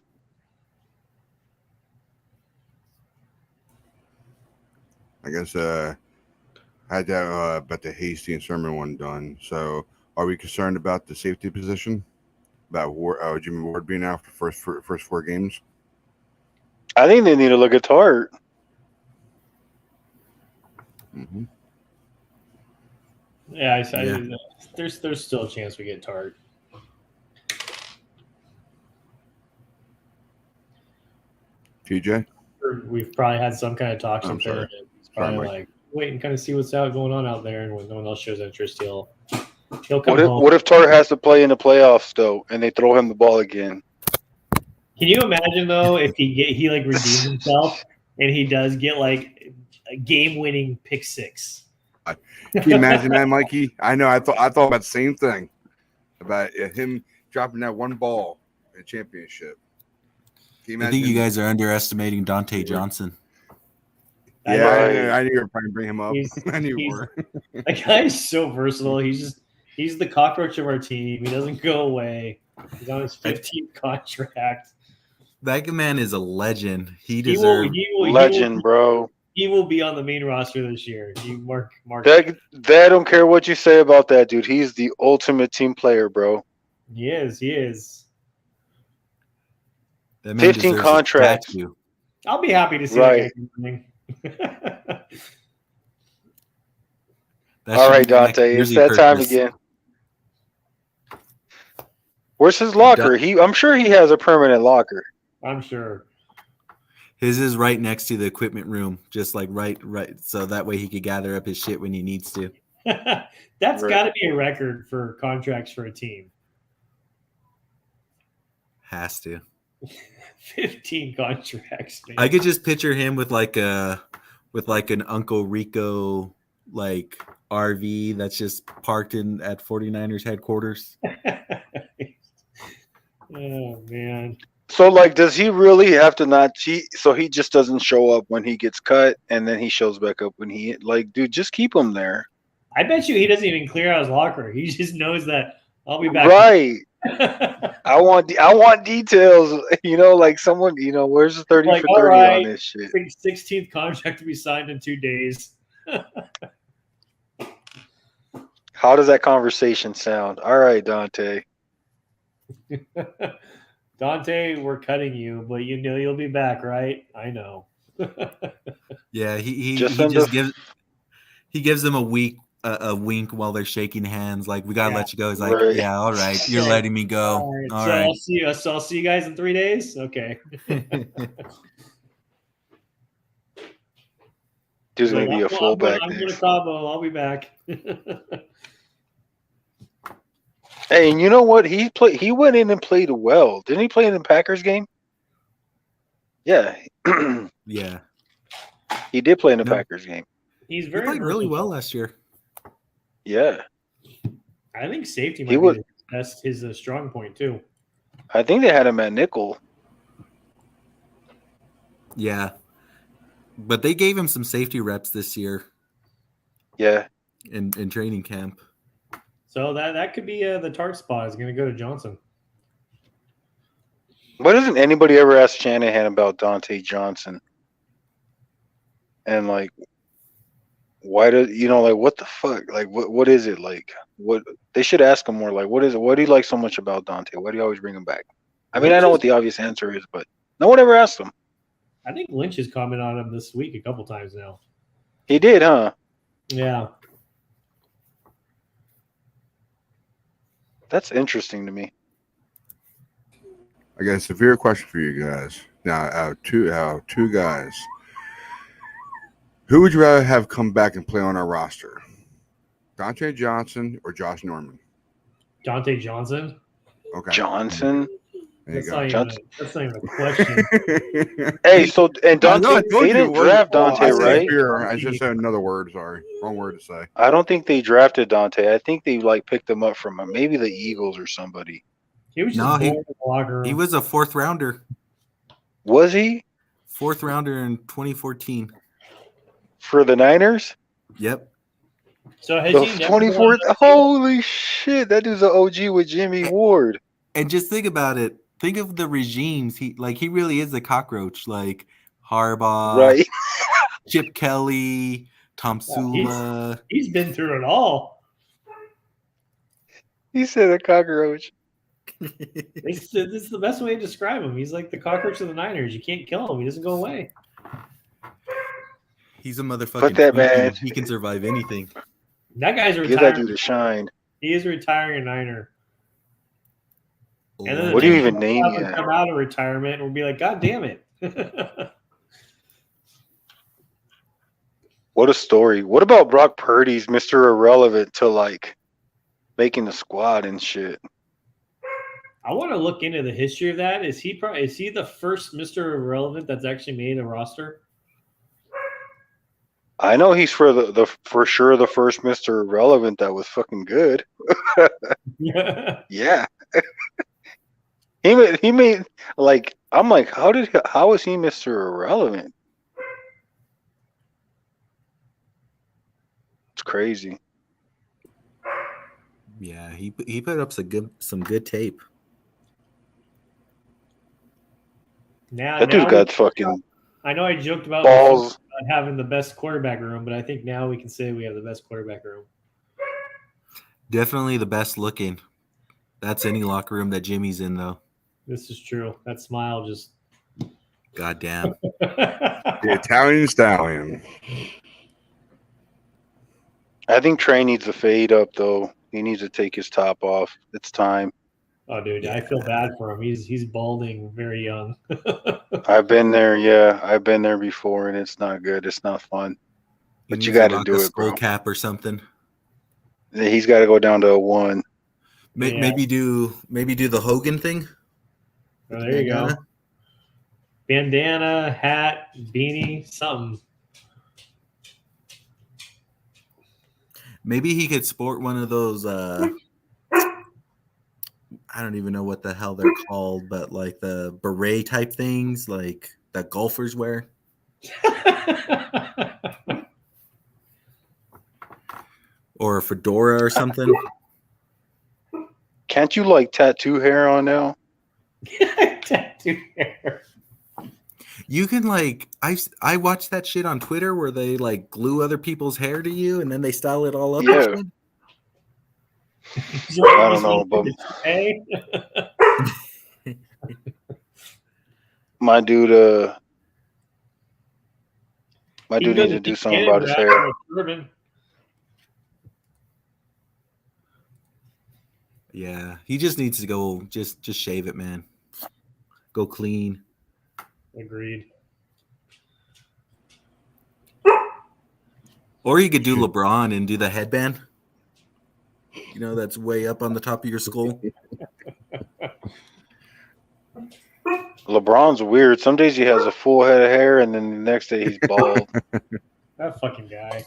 I guess I had that about the Hasty and Sermon one done. So are we concerned about the safety position? About Jimmy Ward being out for first 4 games? I think they need to look at Tart. Mm-hmm. Yeah, there's still a chance we get Tart. TJ? We've probably had some kind of talks I'm with him. sorry. It's probably Sorry, like wait and kind of see what's going on out there, and when no one else shows interest, he'll come home. What if Tart has to play in the playoffs though, and they throw him the ball again? Can you imagine though if he like redeems himself and he does get like a game-winning pick 6? Can you imagine that, Mikey? I know. I thought about the same thing about him dropping that one ball in a championship. I think you guys are underestimating Dante Johnson. Yeah, I knew you were trying to bring him up. I knew you were. That guy is so versatile. He's the cockroach of our team. He doesn't go away. He's on his 15th contract. That man is a legend. He deserves legend, bro. He will be on the main roster this year. You mark. That I don't care what you say about that dude. He's the ultimate team player, bro. He is. That man 15 deserves contracts. I'll be happy to see Right. that. All right, Dante. It's that time again. Where's his locker? I'm sure he has a permanent locker. I'm sure. His is right next to the equipment room, just like right. So that way he could gather up his shit when he needs to. That's Right. got to be a record for contracts for a team. Has to. 15 contracts, man. I could just picture him with like an Uncle Rico like RV that's just parked in at 49ers headquarters. Oh man. So, like, does he really have to not cheat? So he just doesn't show up when he gets cut, and then he shows back up when he like, dude, just keep him there. I bet you he doesn't even clear out his locker. He just knows that I'll be back. Right. I want details. You know, like someone. You know, where's the 30 Like, for all 30 right. on this shit? 16th contract to be signed in 2 days. How does that conversation sound? All right, Dante. Dante, we're cutting you, but you know you'll be back, right? I know. Yeah, he Just just send the- gives them a wink while they're shaking hands. Like, we gotta Yeah. let you go. He's like, Right. yeah, all right, you're Yeah. letting me go. All right. All So right. I'll see you guys in 3 days. Okay. Dude's gonna be a I'm fullback going to next. Cabo. I'll be back. Hey, and you know what? He went in and played well. Didn't he play in the Packers game? Yeah. Yeah, He did play in the No. Packers game. He's he very played really well versatile. last year. Yeah. I think safety He might would- be his strong point too. I think they had him at nickel. Yeah, but they gave him some safety reps this year Yeah. in training camp. So that could be the tart spot is going to go to Johnson. Why doesn't anybody ever ask Shanahan about Dante Johnson? And like, why do like what the fuck? Like, what is it like? What they should ask him more. Like, what is it? What do you like so much about Dante? Why do you always bring him back? I mean, I know what the obvious answer is, but no one ever asked him. I think Lynch has commented on him this week a couple times now. He did, huh? Yeah. That's interesting to me. I got a severe question for you guys. Now, two guys. Who would you rather have come back and play on our roster? Dante Johnson or Josh Norman? Dante Johnson. Okay. Johnson. There you That's go. not even a question. Hey, so and I know, Dante, I told they you didn't the word- draft oh, Dante, I said right? severe. I just said another word. Sorry. Wrong word to say. I don't think they drafted Dante. I think they like picked him up from maybe the Eagles or somebody. He was just No, born in the locker room. He was a fourth rounder Was he in 2014. for the Niners? Yep. So has The he never 24th. been on- Holy shit! That dude's an OG with Jimmy Ward. And just think about it. Think of the regimes. He really is a cockroach. Like Harbaugh, Right. Chip Kelly, Tom Sula. He's been through it all. He said a cockroach. This is the best way to describe him. He's like the cockroach of the Niners. You can't kill him. He doesn't go away. He's a motherfucking. Put that Twinkie. man- He can survive anything. That guy's Give that retiring. dude a shine. He is retiring a Niner. And then What do you the even name Chiefs will yet? come out of retirement and we'll be like, God damn it. What a story. What about Brock Purdy's Mr. Irrelevant to like making the squad and shit? I want to look into the history of that. Is he the first Mr. Irrelevant that's actually made a roster? I know he's for the for sure the first Mr. Irrelevant that was fucking good. Yeah. He made like I'm like how is he Mr. Irrelevant? It's crazy. Yeah, he put up some good tape. That dude got fucking I know I joked about balls. having the best quarterback room, but I think now we can say we have the best quarterback room. Definitely the best looking. That's any locker room that Jimmy's in, though. This is true. That smile just. Goddamn. The Italian Stallion. I think Trey needs to fade up though. He needs to take his top off. It's time. Oh, dude, I feel bad for him. He's balding very young. I've been there. Yeah, I've been there before, and it's not good. It's not fun. He But you needs got to to rock do a it, skull bro. cap or something. He's got to go down to a 1. Yeah. Maybe do the Hogan thing. Oh, there you go. Bandana, hat, beanie, something. Maybe he could sport one of those. I don't even know what the hell they're called, but like the beret type things, like that golfers wear. Or a fedora or something. Can't you like tattoo hair on now? Tattoo hair. You can like I watched that shit on Twitter where they like glue other people's hair to you and then they style it all up. Yeah. And So I don't know, but hey, my dude, he can go needs to to do Nick something Cannon about his back hair. in a turban. yeah, he just needs to go just shave it, man. Go clean. Agreed. Or you could do LeBron and do the headband. You know, that's way up on the top of your skull. LeBron's weird. Some days he has a full head of hair, and then the next day he's bald. That fucking guy.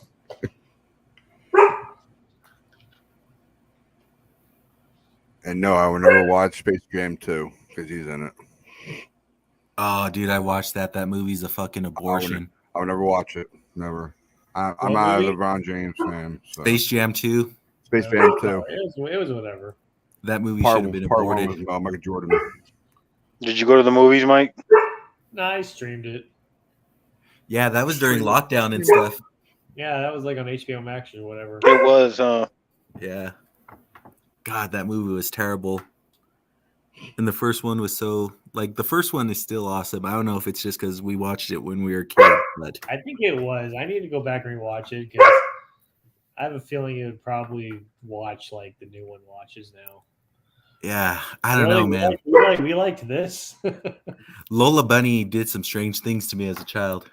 And no, I would never watch Space Jam 2 because he's in it. Oh, dude, I watched that. That movie's a fucking abortion. I would never watch it. Never. I'm What not a movie? LeBron James fan. So. Space Jam 2. Space Jam 2. It was whatever. That movie should have been Part 1 aborted. was Michael Jordan. Did you go to the movies, Mike? Nah, I streamed it. Yeah, that was during lockdown and stuff. Yeah, that was like on HBO Max or whatever. It was. Yeah. God, that movie was terrible. And the first one was so like the first one is still awesome. I don't know if it's just because we watched it when we were kids, but I think it was. I need to go back and rewatch it because I have a feeling it would probably watch like the new one watches now. yeah, I don't know, man. We liked this. Lola Bunny did some strange things to me as a child.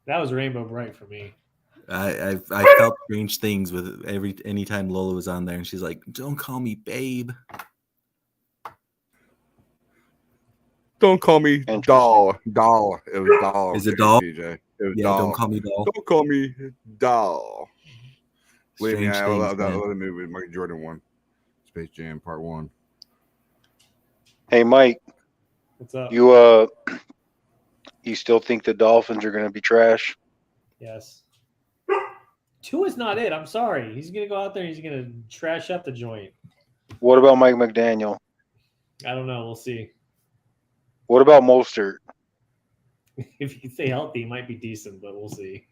That was Rainbow Bright for me. I felt strange things with anytime Lola was on there, and she's like, "Don't call me babe." Don't call me doll. Doll. It was doll. Is it doll? DJ. It was Yeah, doll. don't call me doll. Don't call me doll. Believe me, Strange I things, love that man. other movie, Michael Jordan 1. Space Jam Part 1. Hey, Mike, What's up? you still think the Dolphins are going to be trash? Yes. 2 is not it. I'm sorry. He's gonna go out there. He's gonna trash up the joint. What about Mike McDaniel? I don't know. We'll see. What about Mostert? If he stay healthy, he might be decent, but we'll see.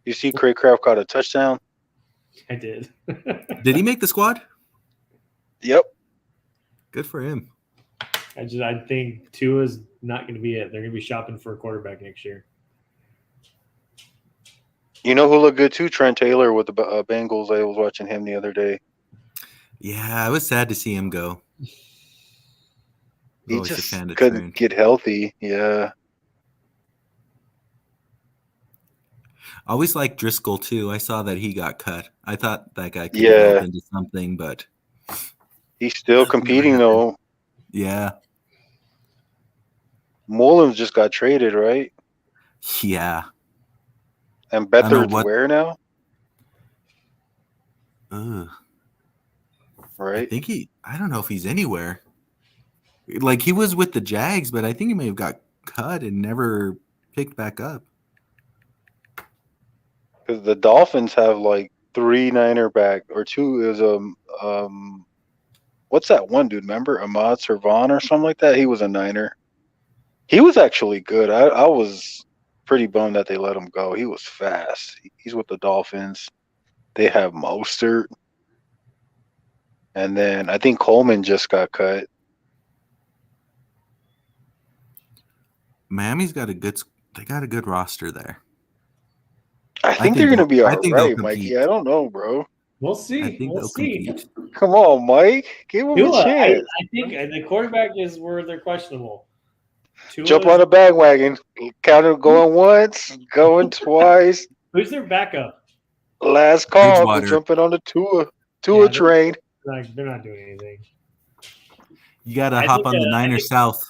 You see Craig Kraft caught a touchdown? I did. Did he make the squad? Yep. Good for him. I think 2 is not going to be it. They're going to be shopping for a quarterback next year. You know who looked good too? Trent Taylor with the Bengals. I was watching him the other day. Yeah, I was sad to see him go. He Always a just fan of couldn't Trent. get healthy. Yeah. I always liked Driscoll too. I saw that he got cut. I thought that guy could Yeah. develop into something, but He's still competing though. yeah, Mullins just got traded, right? yeah. And I know Beathard's what- where now? Ugh. I Right? think I don't know if he's anywhere. Like he was with the Jags, but I think he may have got cut and never picked back up. Because the Dolphins have like 3 Niner back or 2 is what's that one dude? Remember Ahmad Servan or something like that? He was a Niner. He was actually good. I was pretty bummed that they let him go. He was fast. He's with the Dolphins. They have Mostert. And then I think Coleman just got cut. Miami's got they got a good roster there. I think think they're going to they'll- be I all think they'll right, compete. Mikey. I don't know, bro. We'll see. I think We'll they'll see. compete. Come on, Mike. Give him a Tua, chance. I think the quarterback is where they're questionable. Jump Tua's- on the bandwagon. Count him going once, going twice. Who's their backup? Last call. We're Bridgewater. jumping on the Tua Yeah, train. They're not doing anything. You got to I hop think, on the I Niners think- South.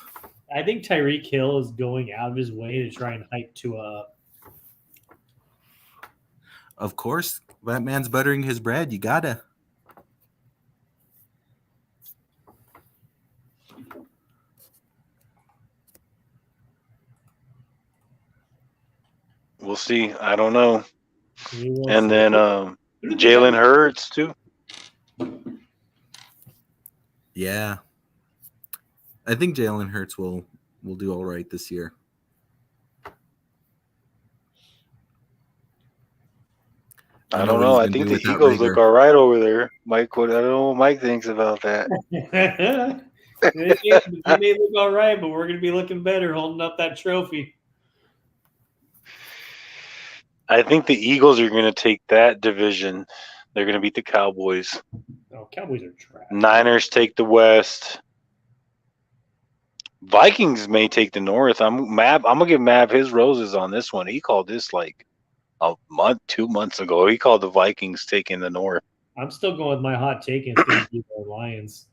I think Tyreek Hill is going out of his way to try and hype Tua up. Of course, that man's buttering his bread. You got to. We'll see. I don't know. We will And see. then Who did they Jalen have? Hurts too. Yeah. I think Jalen Hurts will do all right this year. I don't know. I think the Eagles look all right over there. Mike, I don't know what Mike thinks about that. They may look all right, but we're going to be looking better holding up that trophy. I think the Eagles are going to take that division. They're going to beat the Cowboys. Oh, Cowboys are trash. Niners take the West. Vikings may take the North. I'm gonna give Mav his roses on this one. He called this like a month, 2 months ago. He called the Vikings taking the North. I'm still going with my hot take and it's going to be the Lions.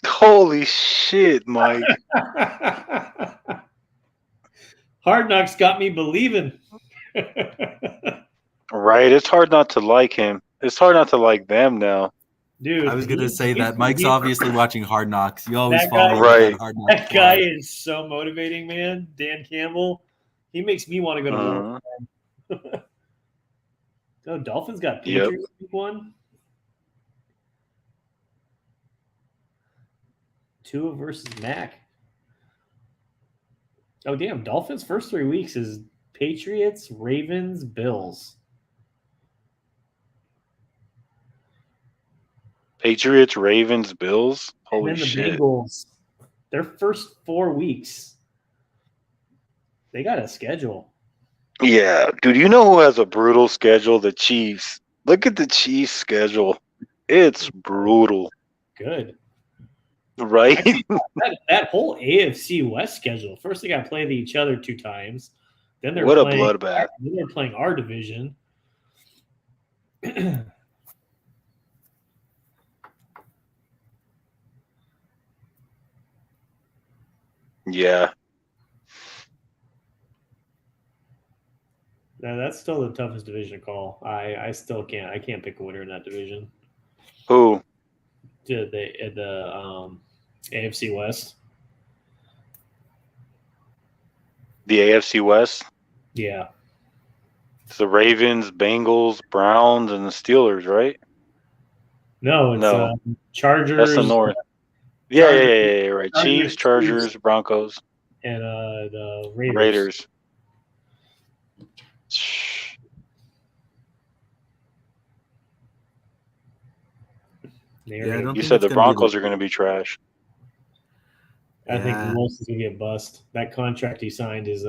Holy shit, Mike! Hard Knocks got me believing. Right? It's hard not to like him. It's hard not to like them now. Dude, I was going to say that. Mike's he- obviously watching Hard Knocks. You always That follow guy- Right. Hard Knocks. That guy is so motivating, man. Dan Campbell. He makes me want to go to war. Oh, Dolphins got Yep. Patriots week 1. Tua versus Mac. Oh, damn. Dolphins' first 3 weeks is Patriots, Ravens, Bills. Patriots, Ravens, Bills. Holy And then the shit! Bengals. Their first 4 weeks. They got a schedule. Yeah, dude. You know who has a brutal schedule? The Chiefs. Look at the Chiefs' schedule. It's brutal, Good. right? That whole AFC West schedule. First, they got to play each other 2 times. Then they're What a playing, bloodbath. Then they're playing our division. Yeah. Now, that's still the toughest division to call. I still can't. I can't pick a winner in that division. Who? The AFC West. The AFC West. Yeah. It's the Ravens, Bengals, Browns, and the Steelers, right? No, it's No. Chargers. That's the North. Yeah, Chargers- right. Chargers, Chiefs, Chargers, Chiefs. Broncos, And the Raiders. Raiders. They're Yeah, I gonna- don't You think said it's the gonna be Broncos are going to be trash. I think Yeah. Wilson's gonna get bust. That contract he signed is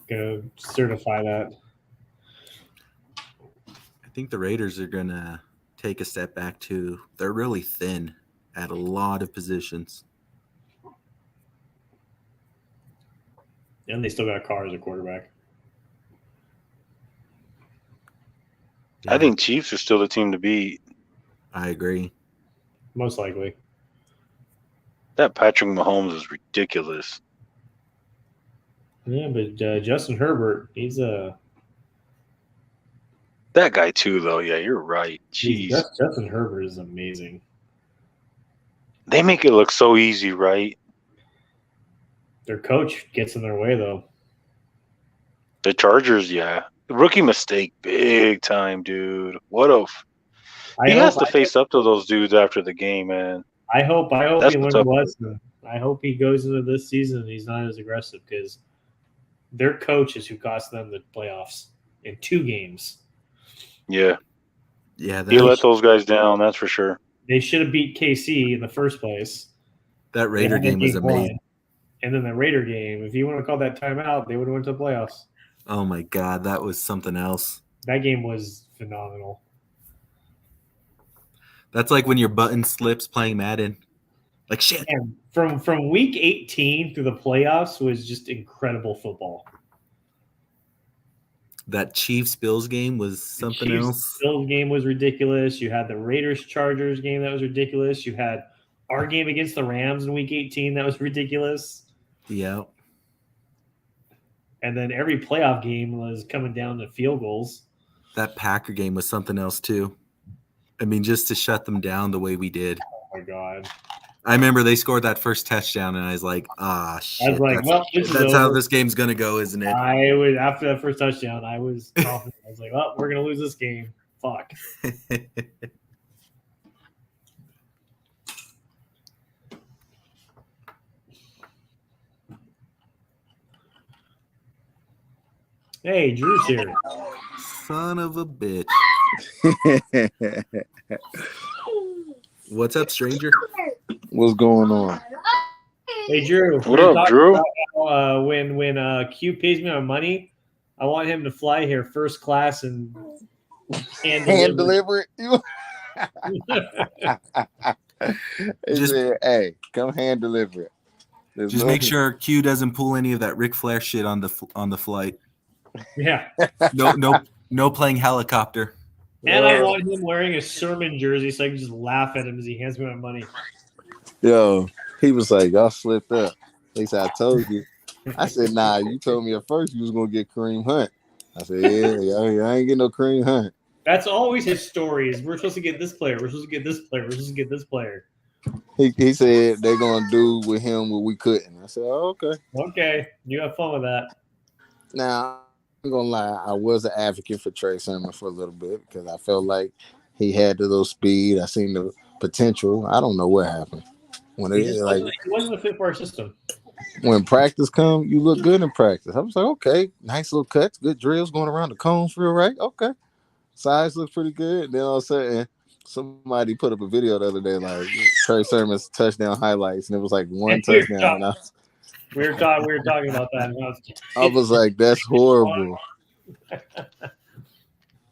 gonna certify that. I think the Raiders are going to take a step back too. They're really thin at a lot of positions. And they still got Carr as a quarterback. I think Chiefs are still the team to beat. I agree. Most likely. That Patrick Mahomes is ridiculous. Yeah, but Justin Herbert, he's a That guy too, though. Yeah, you're right. Jeez, Justin Herbert is amazing. they make it look so easy, right? Their coach gets in their way though. The Chargers, yeah, rookie mistake, big time, dude. What a he has to face up to those dudes after the game, man. I hope That's he what's learns up. a lesson. I hope he goes into this season and he's not as aggressive because their coach is who cost them the playoffs in 2 games. Yeah, Yeah, he let those guys down. That's for sure. They should have beat KC in the first place. that Raider They had game was game one. amazing. And then the Raider game, if you want to call that timeout, they would have went to the playoffs. Oh my God, that was something else. That game was phenomenal. That's like when your button slips playing Madden. Like shit. And from week 18 through the playoffs was just incredible football. That Chiefs-Bills game was something else. Bills game was ridiculous. You had the Raiders-Chargers game that was ridiculous. You had our game against the Rams in week 18 that was ridiculous. Yeah. And then every playoff game was coming down to field goals. That Packer game was something else too. I mean, just to shut them down the way we did. Oh my God. I remember they scored that first touchdown, and I was like, shit. I was like, that's how this game's going to go, isn't it? I was, after that first touchdown, I was confident. I was like, well, we're going to lose this game. Fuck. Hey, Drew's here. Son of a bitch. What's up, stranger? What's going on? Hey, Drew. What up, Drew? When Q pays me my money, I want him to fly here first class and hand deliver it. Just- hey, come hand deliver it. Just make sure Q doesn't pull any of that Ric Flair shit on the flight. Yeah. No playing helicopter. And I want him wearing a Sermon jersey so I can just laugh at him as he hands me my money. Yo, he was like, y'all slipped up. He said, I told you. I said, nah, you told me at first you was going to get Kareem Hunt. I said, yeah, I ain't getting no Kareem Hunt. That's always his story is we're supposed to get this player. We're supposed to get this player. We're supposed to get this player. He said they're going to do with him what we couldn't. I said, oh, okay. Okay. You have fun with that. Now, I'm going to lie. I was an advocate for Trey Sermon for a little bit because I felt like he had the little speed. I seen the potential. I don't know what happened. When He wasn't a fit for our system. When practice come, you look good in practice. I was like, okay, nice little cuts, good drills going around the cones real right. Okay. Size looks pretty good. Then all of a sudden, somebody put up a video the other day, like Trey Sermon's touchdown highlights, and it was like one touchdown. And We were talking about that. I was like, that's horrible.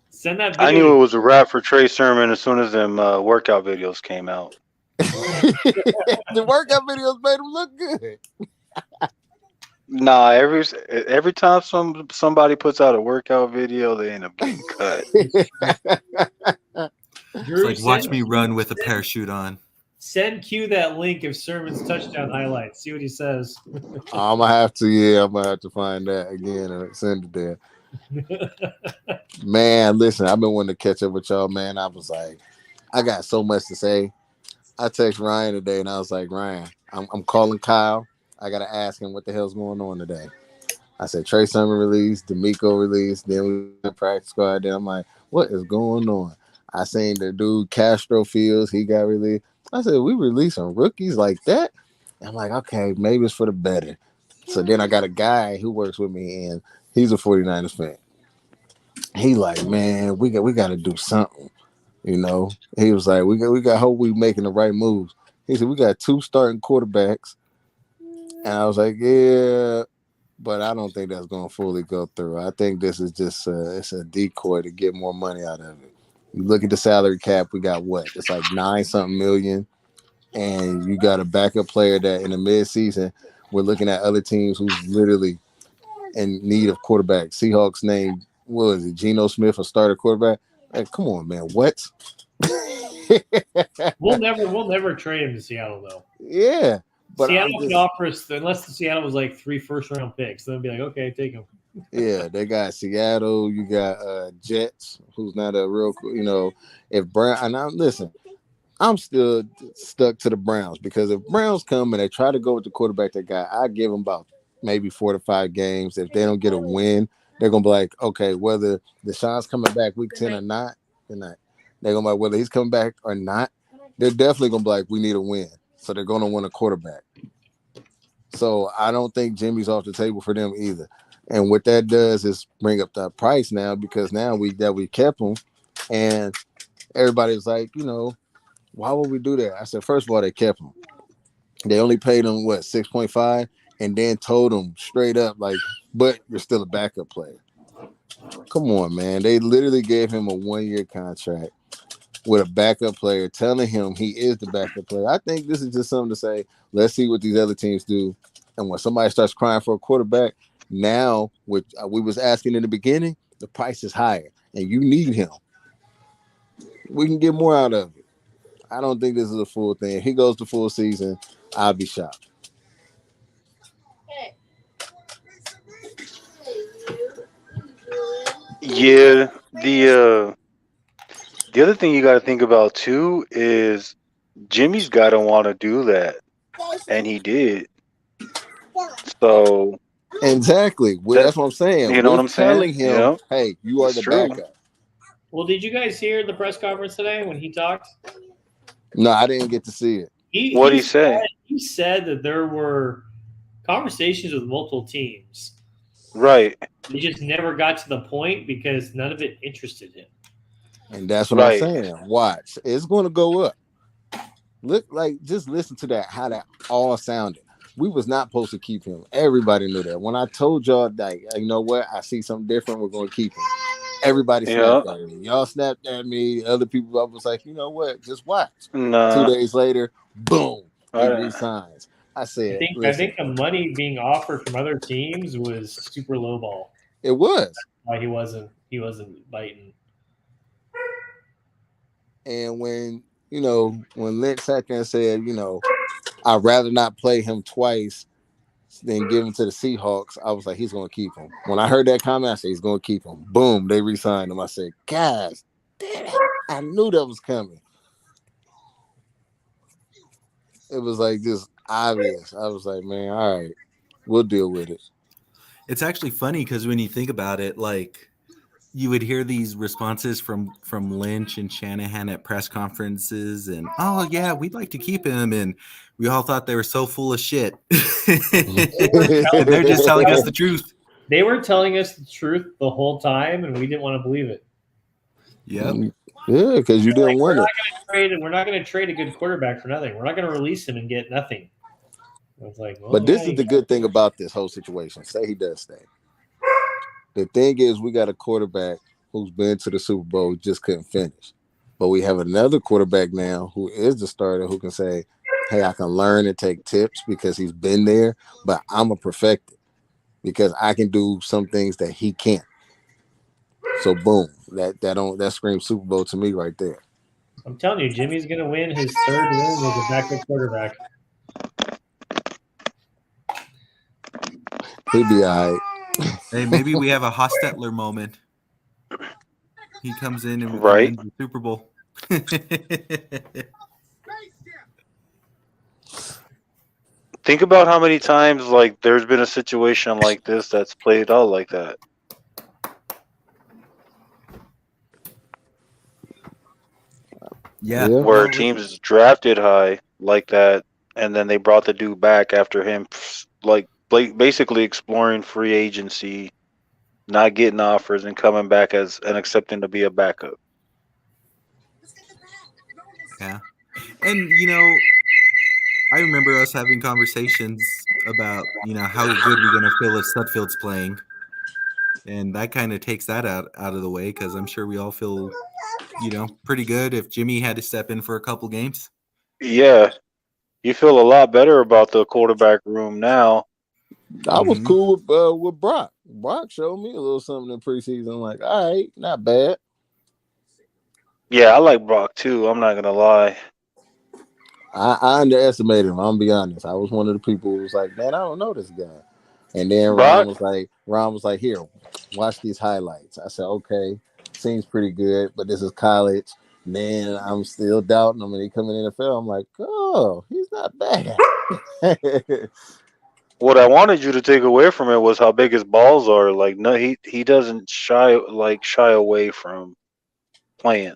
Send that video. I knew it was a wrap for Trey Sermon as soon as them workout videos came out. The workout videos made him look good. Nah, every time somebody puts out a workout video, they end up getting cut. Drew, It's like, watch me run with a parachute on. Send Q that link of Sermon's touchdown highlights. See what he says. I'm gonna have to find that again and send it there. Man, listen, I've been wanting to catch up with y'all, man. I was like, I got so much to say. I text Ryan today and I was like, Ryan, I'm calling Kyle. I gotta ask him what the hell's going on today. I said Trey Sermon released, D'Amico released, then we went practice squad. Then I'm like, what is going on? I seen the dude Castro Fields, he got released. I said, we releasing rookies like that? And I'm like, okay, maybe it's for the better. So then I got a guy who works with me and he's a 49ers fan. He like, man, we got to do something. You know, he was like, we got hope we making the right moves. He said, we got 2 starting quarterbacks. And I was like, yeah, but I don't think that's going to fully go through. I think this is just it's a decoy to get more money out of it. You look at the salary cap, we got what? It's like 9-something million. And you got a backup player that in the midseason, we're looking at other teams who's literally in need of quarterback. Seahawks named, what was it, Geno Smith, a starter quarterback? Like, come on, man, what? We'll never trade him to Seattle though. Yeah. But Seattle can offer us, unless the Seattle was like 3 first-round picks, then be like, okay, take him. Yeah, they got Seattle. You got Jets, who's not a real, if Brown. And now listen, I'm still stuck to the Browns because if Browns come and they try to go with the quarterback they got, I give them about maybe 4 to 5 games. If they don't get a win, they're gonna be like, okay, whether Deshaun's coming back week 10 or not, they're gonna be like, whether he's coming back or not, they're definitely gonna be like, we need a win. So they're gonna want a quarterback. So I don't think Jimmy's off the table for them either. And what that does is bring up the price now because now we kept him, and everybody's like, why would we do that? I said, first of all, they kept him. They only paid him 6.5, and then told him straight up like, but you're still a backup player. Come on, man. They literally gave him a 1-year contract with a backup player, telling him he is the backup player. I think this is just something to say, let's see what these other teams do. And when somebody starts crying for a quarterback, now, which we was asking in the beginning, the price is higher, and you need him. We can get more out of it. I don't think this is a full thing. If he goes to full season, I'll be shocked. Yeah, the other thing you got to think about too is Jimmy's got to want to do that, and he did. So Exactly. Well, that's what I'm saying. you know what We're I'm saying? telling him, Yeah, hey, you are it's the true. backup. Well, did you guys hear the press conference today when he talked? No, I didn't get to see it. What'd he say? He said that there were conversations with multiple teams. Right. They just never got to the point because none of it interested him. And that's what I'm saying. Watch. It's going to go up. Look, like, just listen to that, how that all sounded. We was not supposed to keep him. Everybody knew that. When I told y'all, like, you know what? I see something different. We're going to keep him. Everybody snapped at me. Y'all snapped at me. Other people, I was like, you know what? Just watch. Nah. 2 days later, boom, he resigns. I said, I think the money being offered from other teams was super low ball. It was. That's why he wasn't biting. And when Lynch sat there and said, I'd rather not play him twice than give him to the Seahawks, I was like, he's going to keep him. When I heard that comment, I said, he's going to keep him. Boom, they re-signed him. I said, guys, damn it, I knew that was coming. It was like just obvious. I was like, man, all right, we'll deal with it. It's actually funny because when you think about it, like, you would hear these responses from Lynch and Shanahan at press conferences, and oh yeah, we'd like to keep him, and we all thought they were so full of shit. They're just telling us the truth. They were telling us the truth the whole time, and we didn't want to believe it. Yep. Yeah, because you didn't want it. We're not going to trade a good quarterback for nothing. We're not going to release him and get nothing. I was like, well, but this is the good thing about this whole situation. Say he does stay. The thing is, we got a quarterback who's been to the Super Bowl, just couldn't finish. But we have another quarterback now who is the starter who can say, hey, I can learn and take tips because he's been there, but I'm a perfect it because I can do some things that he can't. So boom, that screams Super Bowl to me right there. I'm telling you, Jimmy's going to win his third win as a backup quarterback. He'll be all right. Hey, maybe we have a Hostetler moment. He comes in and wins the Super Bowl. Think about how many times like there's been a situation like this that's played out like that. Yeah. Where teams drafted high like that, and then they brought the dude back after him, like basically exploring free agency, not getting offers, and coming back and accepting to be a backup. Yeah. And, I remember us having conversations about, how good we're going to feel if Sudfeld's playing. And that kind of takes that out of the way because I'm sure we all feel, pretty good if Jimmy had to step in for a couple games. Yeah. You feel a lot better about the quarterback room now. I was cool with Brock. Brock showed me a little something in preseason. I'm like, all right, not bad. Yeah, I like Brock too. I'm not going to lie. I underestimated him. I'm gonna be honest. I was one of the people who was like, man, I don't know this guy. And then Ron was like, here, watch these highlights. I said, okay, seems pretty good, but this is college. Man, I'm still doubting him. And he come in the NFL. I'm like, oh, he's not bad. What I wanted you to take away from it was how big his balls are. Like, no, he doesn't shy away from playing.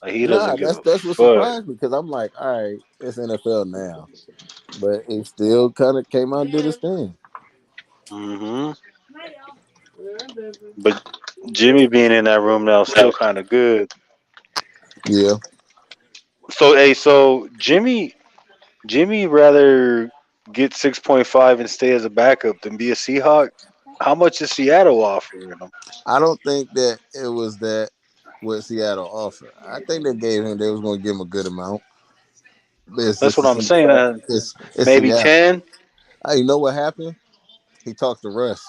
Like, he doesn't give a that's what surprised me because I'm like, all right, it's NFL now, but it still kind of came out and did his thing. But Jimmy being in that room now is still kind of good. Yeah. So Jimmy rather get 6.5 and stay as a backup than be a Seahawk. How much is Seattle offering him? I don't think that it was that what Seattle offered. I think they gave him. They was going to give him a good amount. But it's That's just what the I'm simple saying. fact. It's Maybe Seattle. 10. You know what happened? He talked to Russ,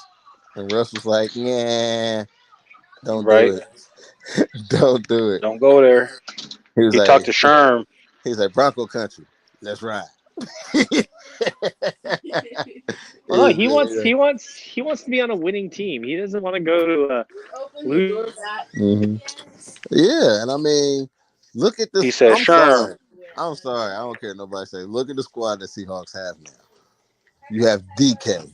and Russ was like, "Yeah, don't do Right. it. Don't do it." Don't go there. He was He talked like, to Sherm. "He's like Bronco country. Let's ride." Well, no, he wants to be on a winning team. He doesn't want to go to a lose. Mm-hmm. Yeah, and I mean, look at this. He said, I'm Sherm. sorry. I'm sorry. I don't care what nobody say. Look at the squad that Seahawks have now. You have DK.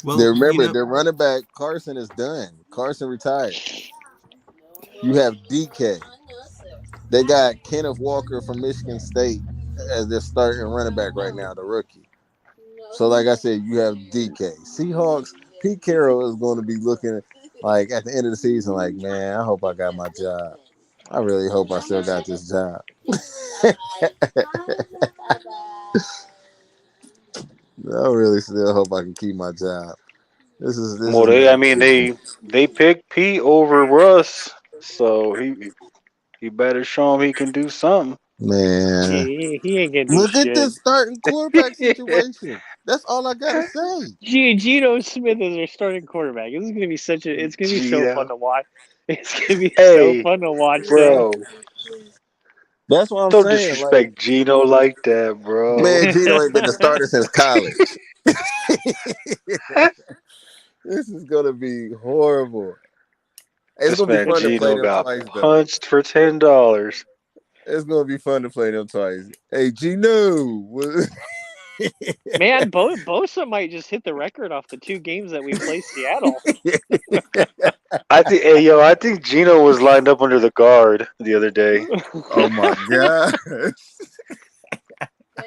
Well, Remember, you know, their running back Carson is done. Carson retired. You have DK. They got Kenneth Walker from Michigan State as their starting running back right now, the rookie. So, like I said, you have DK. Seahawks, Pete Carroll is going to be looking like at the end of the season, like, man, I hope I got my job. I really hope I still got this job. I really still hope I can keep my job. This is Well, they picked Pete over Russ, so he better show him he can do something. man. He ain't gonna do Look shit. at this starting quarterback situation. That's all I gotta say. Geno Smith is their starting quarterback. This is gonna be it's gonna be so fun to watch. It's gonna be so fun to watch, bro. That's what I'm Don't saying. disrespect Geno like that, bro. Man, Geno ain't been the starter since college. This is gonna be horrible. It's gonna be fun to play them twice, though. Punched for $10. It's gonna be fun to play them twice. Hey, Geno. Man, Bosa might just hit the record off the 2 games that we played Seattle. I think Geno was lined up under the guard the other day. Oh my god!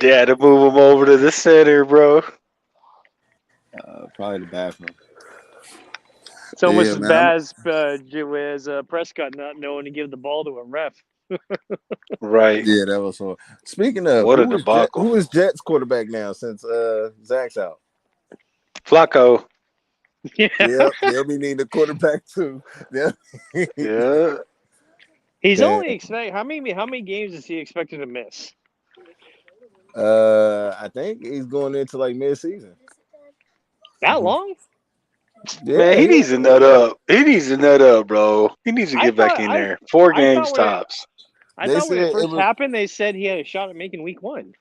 They had to move him over to the center, bro. Probably the bathroom. It's almost as bad as Prescott not knowing to give the ball to a ref. Right. Yeah, that was horrible. Speaking of, What a debacle. Who is Jets quarterback now since Zach's out? Flacco. Yeah. Yep, they'll be needing a quarterback too. Yeah. He's only how many games is he expected to miss? I think he's going into like mid-season. That long? Yeah, man, he needs to nut up. He needs to nut up, bro. He needs to get back in there. 4 games tops. I thought when it first happened, they said he had a shot at making week 1.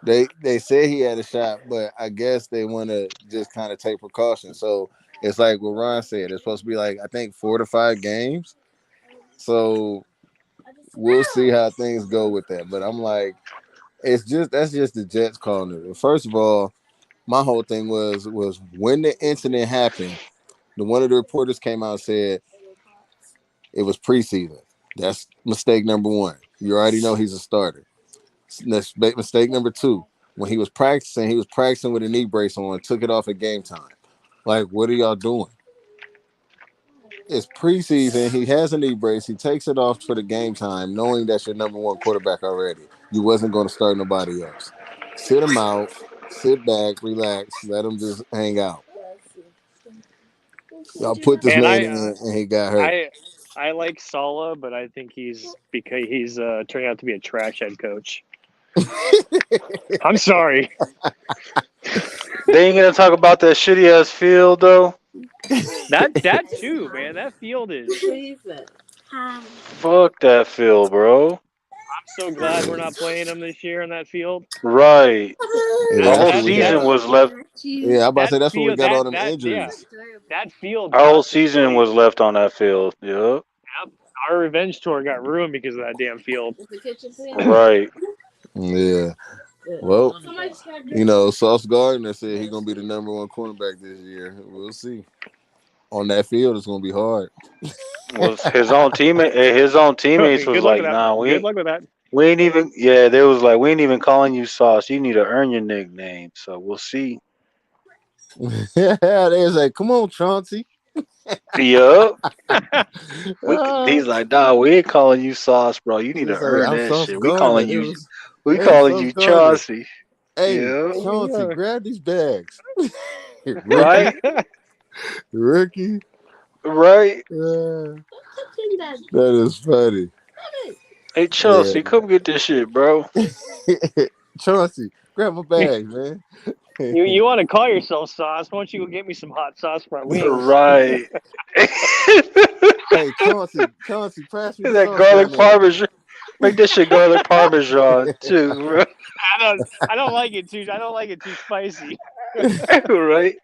They said he had a shot, but I guess they want to just kind of take precautions. So it's like what Ron said. It's supposed to be like, I think 4 to 5 games. So we'll see how things go with that. But I'm like, that's just the Jets calling it. First of all, my whole thing was when the incident happened, one of the reporters came out and said it was preseason. That's mistake number 1. You already know he's a starter. Mistake number 2, when he was practicing with a knee brace on, took it off at game time. Like, what are y'all doing? It's preseason. He has a knee brace. He takes it off for the game time, knowing that's your number 1 quarterback already. You wasn't going to start nobody else. Sit him out. Sit back, relax, let him just hang out. Y'all put this man in and he got hurt. I like Saleh, but I think he's turning out to be a trash head coach. I'm sorry. They ain't gonna talk about that shitty ass field though. That too, man. That field is. Fuck that field, bro. I'm so glad we're not playing them this year in that field. Right. The whole season was left. Yeah, I'm about to say that's where we got all them injuries. Yeah, that field. Our whole season was left on that field. Yep. Our revenge tour got ruined because of that damn field. Right. Yeah. Well, Sauce Gardner said he's gonna be the number 1 cornerback this year. We'll see. On that field, it's gonna be hard. Was his own teammates was like, nah, good luck with that. We ain't even. Yeah, they was like, we ain't even calling you Sauce. You need to earn your nickname. So we'll see. They was like, come on, Chauncey. Yup. He's like, nah, we ain't calling you Sauce, bro. You need to earn that shit. We calling you Chauncey. Hey, Yeah. Chauncey, grab these bags. Right? Ricky. Right. That is funny. Hey, Chelsea, come get this shit, bro. Chauncey, grab my bag, man. You want to call yourself Sauce? Why don't you go get me some hot sauce for my wings? Right. Hey, Chauncey, pass me the That sauce garlic down there. parmesan. Make that shit garlic parmesan too, bro. I don't like it too. I don't like it too spicy. Right?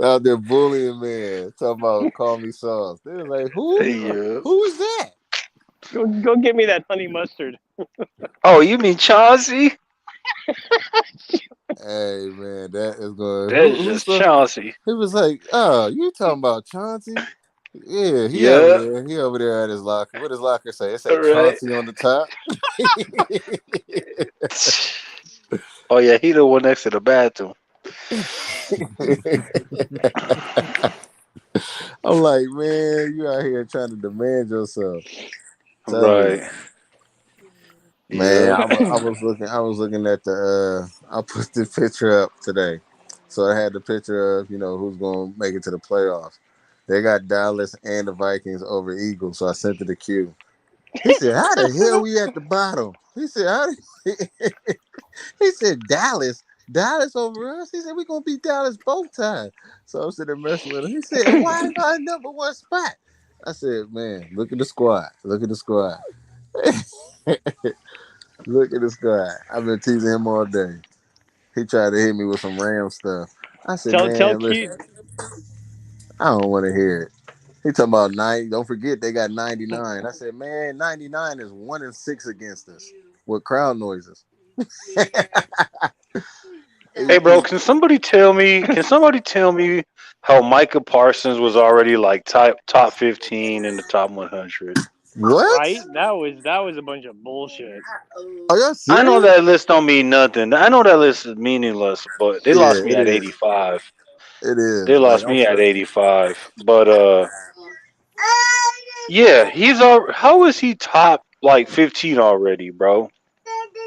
Out there bullying, man. Talking about call me sauce. They're like, who? Yeah. Who is that? Go get me that honey mustard. Oh, you mean Chauncey? Hey, man, that is going. That is just Chauncey. He was like, oh, you talking about Chauncey? Yeah, he Yeah. over there. He over there at his locker. What does locker say? It say Right. Chauncey on the top. Oh yeah, he the one next to the bathroom. I'm like, man, you out here trying to demand yourself. Right. Man, Yeah. I was looking at the I put the picture up today. So I had the picture of, who's gonna make it to the playoffs. They got Dallas and the Vikings over Eagles, so I sent it to Q. He said, how the hell we at the bottom? He said, he said Dallas over us. He said, we're gonna beat Dallas both times. So I'm sitting there messing with him. He said, why am I number one spot? I said, man, look at the squad. Look at the squad. Look at the squad. I've been teasing him all day. He tried to hit me with some Ram stuff. I said, Tell listen, I don't want to hear it. He talking about 90. Don't forget they got 99. I said, man, 99 is 1-6 against us with crowd noises. Hey, bro, can somebody tell me how Micah Parsons was already like top 15 in the top 100? What? Right? That was a bunch of bullshit. Are y'all serious? I know that list don't mean nothing. I know that list is meaningless, but they lost me at 85. It is. They lost me at 85. But yeah, how is he top like 15 already, bro?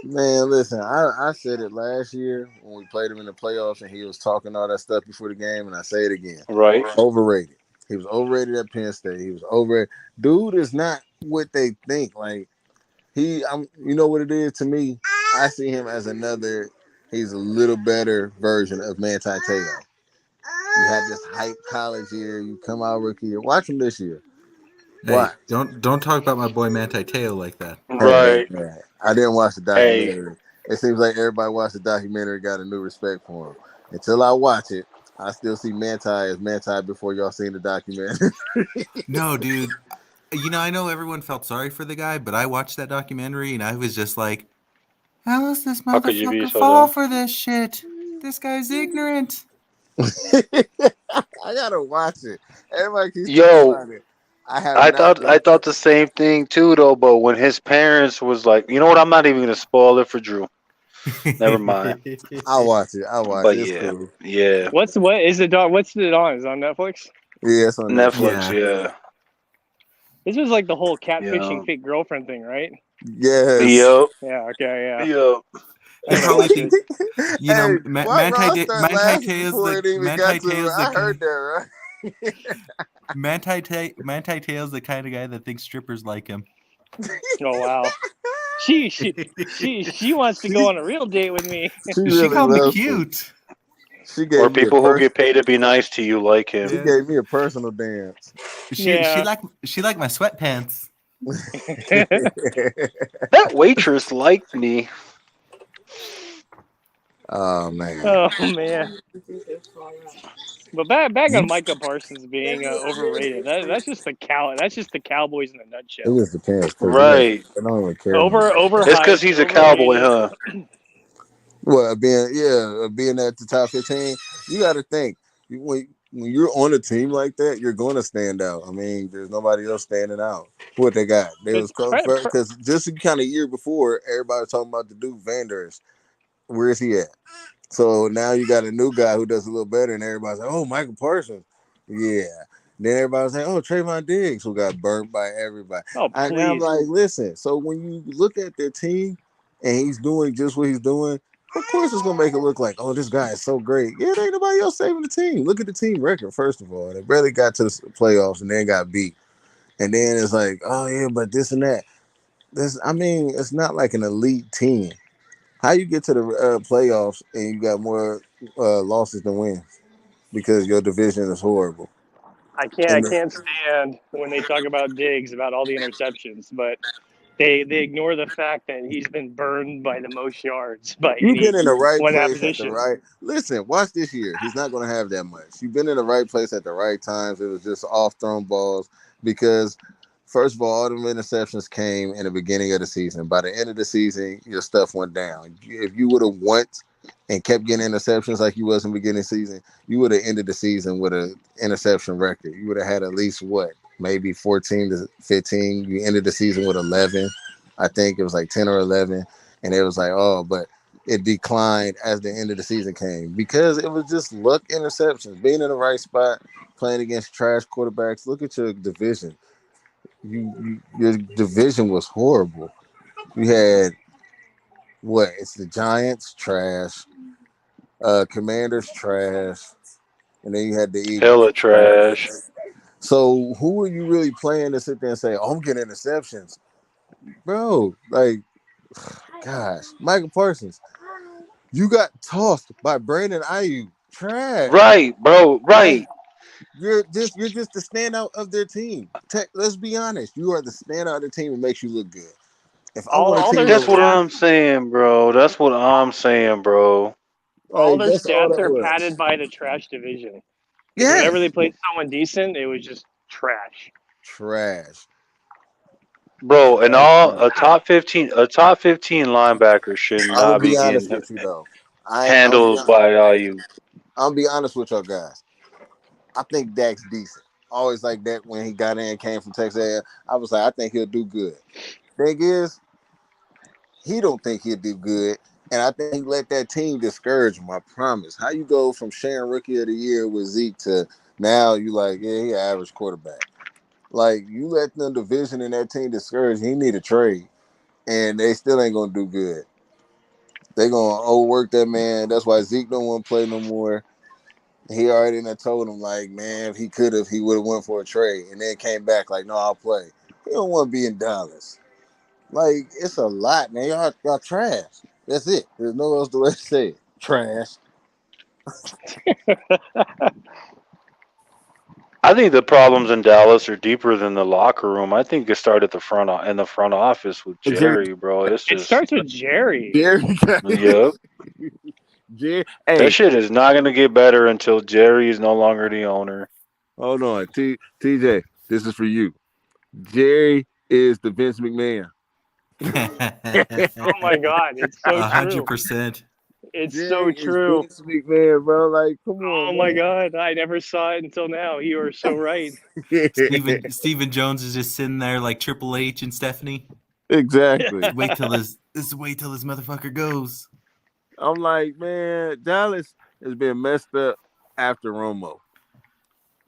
Man, listen, I said it last year when we played him in the playoffs and he was talking all that stuff before the game, and I say it again. Right. Overrated. He was overrated at Penn State. He was overrated. Dude is not what they think. Like, you know what it is to me? I see him as he's a little better version of Manti Te'o. You had this hype college year. You come out rookie year. Watch him this year. Hey, don't talk about my boy Manti Te'o like that. Right. Hey, I didn't watch the documentary. Hey. It seems like everybody watched the documentary, got a new respect for him. Until I watch it, I still see Manti as Manti before y'all seen the documentary. No, dude. I know everyone felt sorry for the guy, but I watched that documentary and I was just like, how is this motherfucker fall for this shit? This guy's ignorant. I gotta watch it. Everybody keeps talking about it. I thought the same thing too, though. But when his parents was like, you know what? I'm not even gonna spoil it for Drew. Never mind. I'll watch it. But it's cool. Yeah. What's it on? Is it on? Is it on Netflix? Yeah, it's on Netflix. Yeah. This was like the whole catfishing fake girlfriend thing, right? Yes. Yep. Yeah. Okay. Yeah. Yep. I probably think, Manti Te'o's I heard that, right? Manti Te'o's the kind of guy that thinks strippers like him. Oh wow. She wants to go on a real date with me. She called me cute. She gave or people who get paid to be nice to you like him. She gave me a personal dance. She liked my sweatpants. That waitress liked me. Oh man. But back on Micah Parsons being overrated. That's just the Cowboys in a nutshell. It just depends. Right. I don't even care. Over. It's because he's a Cowboy, huh? Well, being at the top 15, you got to think when you're on a team like that, you're going to stand out. I mean, there's nobody else standing out. What they got? They was because just kind of year before, everybody was talking about the dude Vanders. Where is he at? So now you got a new guy who does a little better, and everybody's like, "Oh, Michael Parsons, yeah." Then everybody's like, "Oh, Trayvon Diggs, who got burnt by everybody." Oh, please. And I'm like, listen. So when you look at their team, and he's doing just what he's doing, Of course, it's gonna make it look like, oh, this guy is so great. Yeah, there ain't nobody else saving the team. Look at the team record. First of all, they barely got to the playoffs and then got beat. And then it's like, oh yeah, but this and that. It's not like an elite team. How you get to the playoffs and you got more losses than wins because your division is horrible. I And can't stand when they talk about Diggs about all the interceptions, but they ignore the fact that he's been burned by the most yards by you've been in the right one place at the position. right. Listen, watch this year. He's not going to have that much. You've been in the right place at the right times. It was just off thrown balls because, first of all the interceptions came in the beginning of the season. By the end of the season, your stuff went down. If you would have went and kept getting interceptions like you was in the beginning of the season, you would have ended the season with an interception record. You would have had at least maybe 14 to 15. You ended the season with 11. I think it was like 10 or 11. And it was like, oh, but it declined as the end of the season came because it was just luck interceptions, being in the right spot, playing against trash quarterbacks. Look at your division. Your division was horrible. You had it's the Giants, trash, Commanders, trash, and then you had the Eagles. Hella trash. So who are you really playing to sit there and say, oh, I'm getting interceptions? Bro, like, gosh, Michael Parsons, you got tossed by Brandon Ayuk. Trash. Right, bro. Right. Like, you're just the standout of their team. Let's be honest. You are the standout of the team. It makes you look good. If I want to That's what I'm saying, bro. That's what I'm saying, bro. All like, their that's all stats that are was. padded by the trash division. Yeah. Whenever they played someone decent, it was just trash. Trash. Bro, and a top 15 linebacker should I'm not gonna be be honest getting with you though. handled by you. I'll be honest with y'all guys. I think Dak's decent. Always like that when he got in, came from Texas. I was like, I think he'll do good. Thing is, he don't think he'll do good. And I think he let that team discourage him, I promise. How you go from sharing rookie of the year with Zeke to now you like, yeah, he an average quarterback. Like, you let them division in that team discourage, he need a trade. And they still ain't gonna do good. They gonna overwork that man. That's why Zeke don't want to play no more. He already told him, like, man, if he could have, he would have went for a trade. And then came back like, no, I'll play. He don't want to be in Dallas. Like, it's a lot, man. Y'all trash. That's it. There's no else to say it. Trash. I think the problems in Dallas are deeper than the locker room. I think it started at the front office with Jerry, bro. It starts with Jerry. Yep. Jerry, that shit is not gonna get better until Jerry is no longer the owner. Hold on, TJ. This is for you. Jerry is the Vince McMahon. Oh my God, it's so 100%. It's so true. Vince McMahon, bro. Like, come on. Oh my God, I never saw it until now. You are so right. Stephen Jones is just sitting there like Triple H and Stephanie. Exactly. Wait till this motherfucker goes. I'm like, man, Dallas has been messed up after Romo.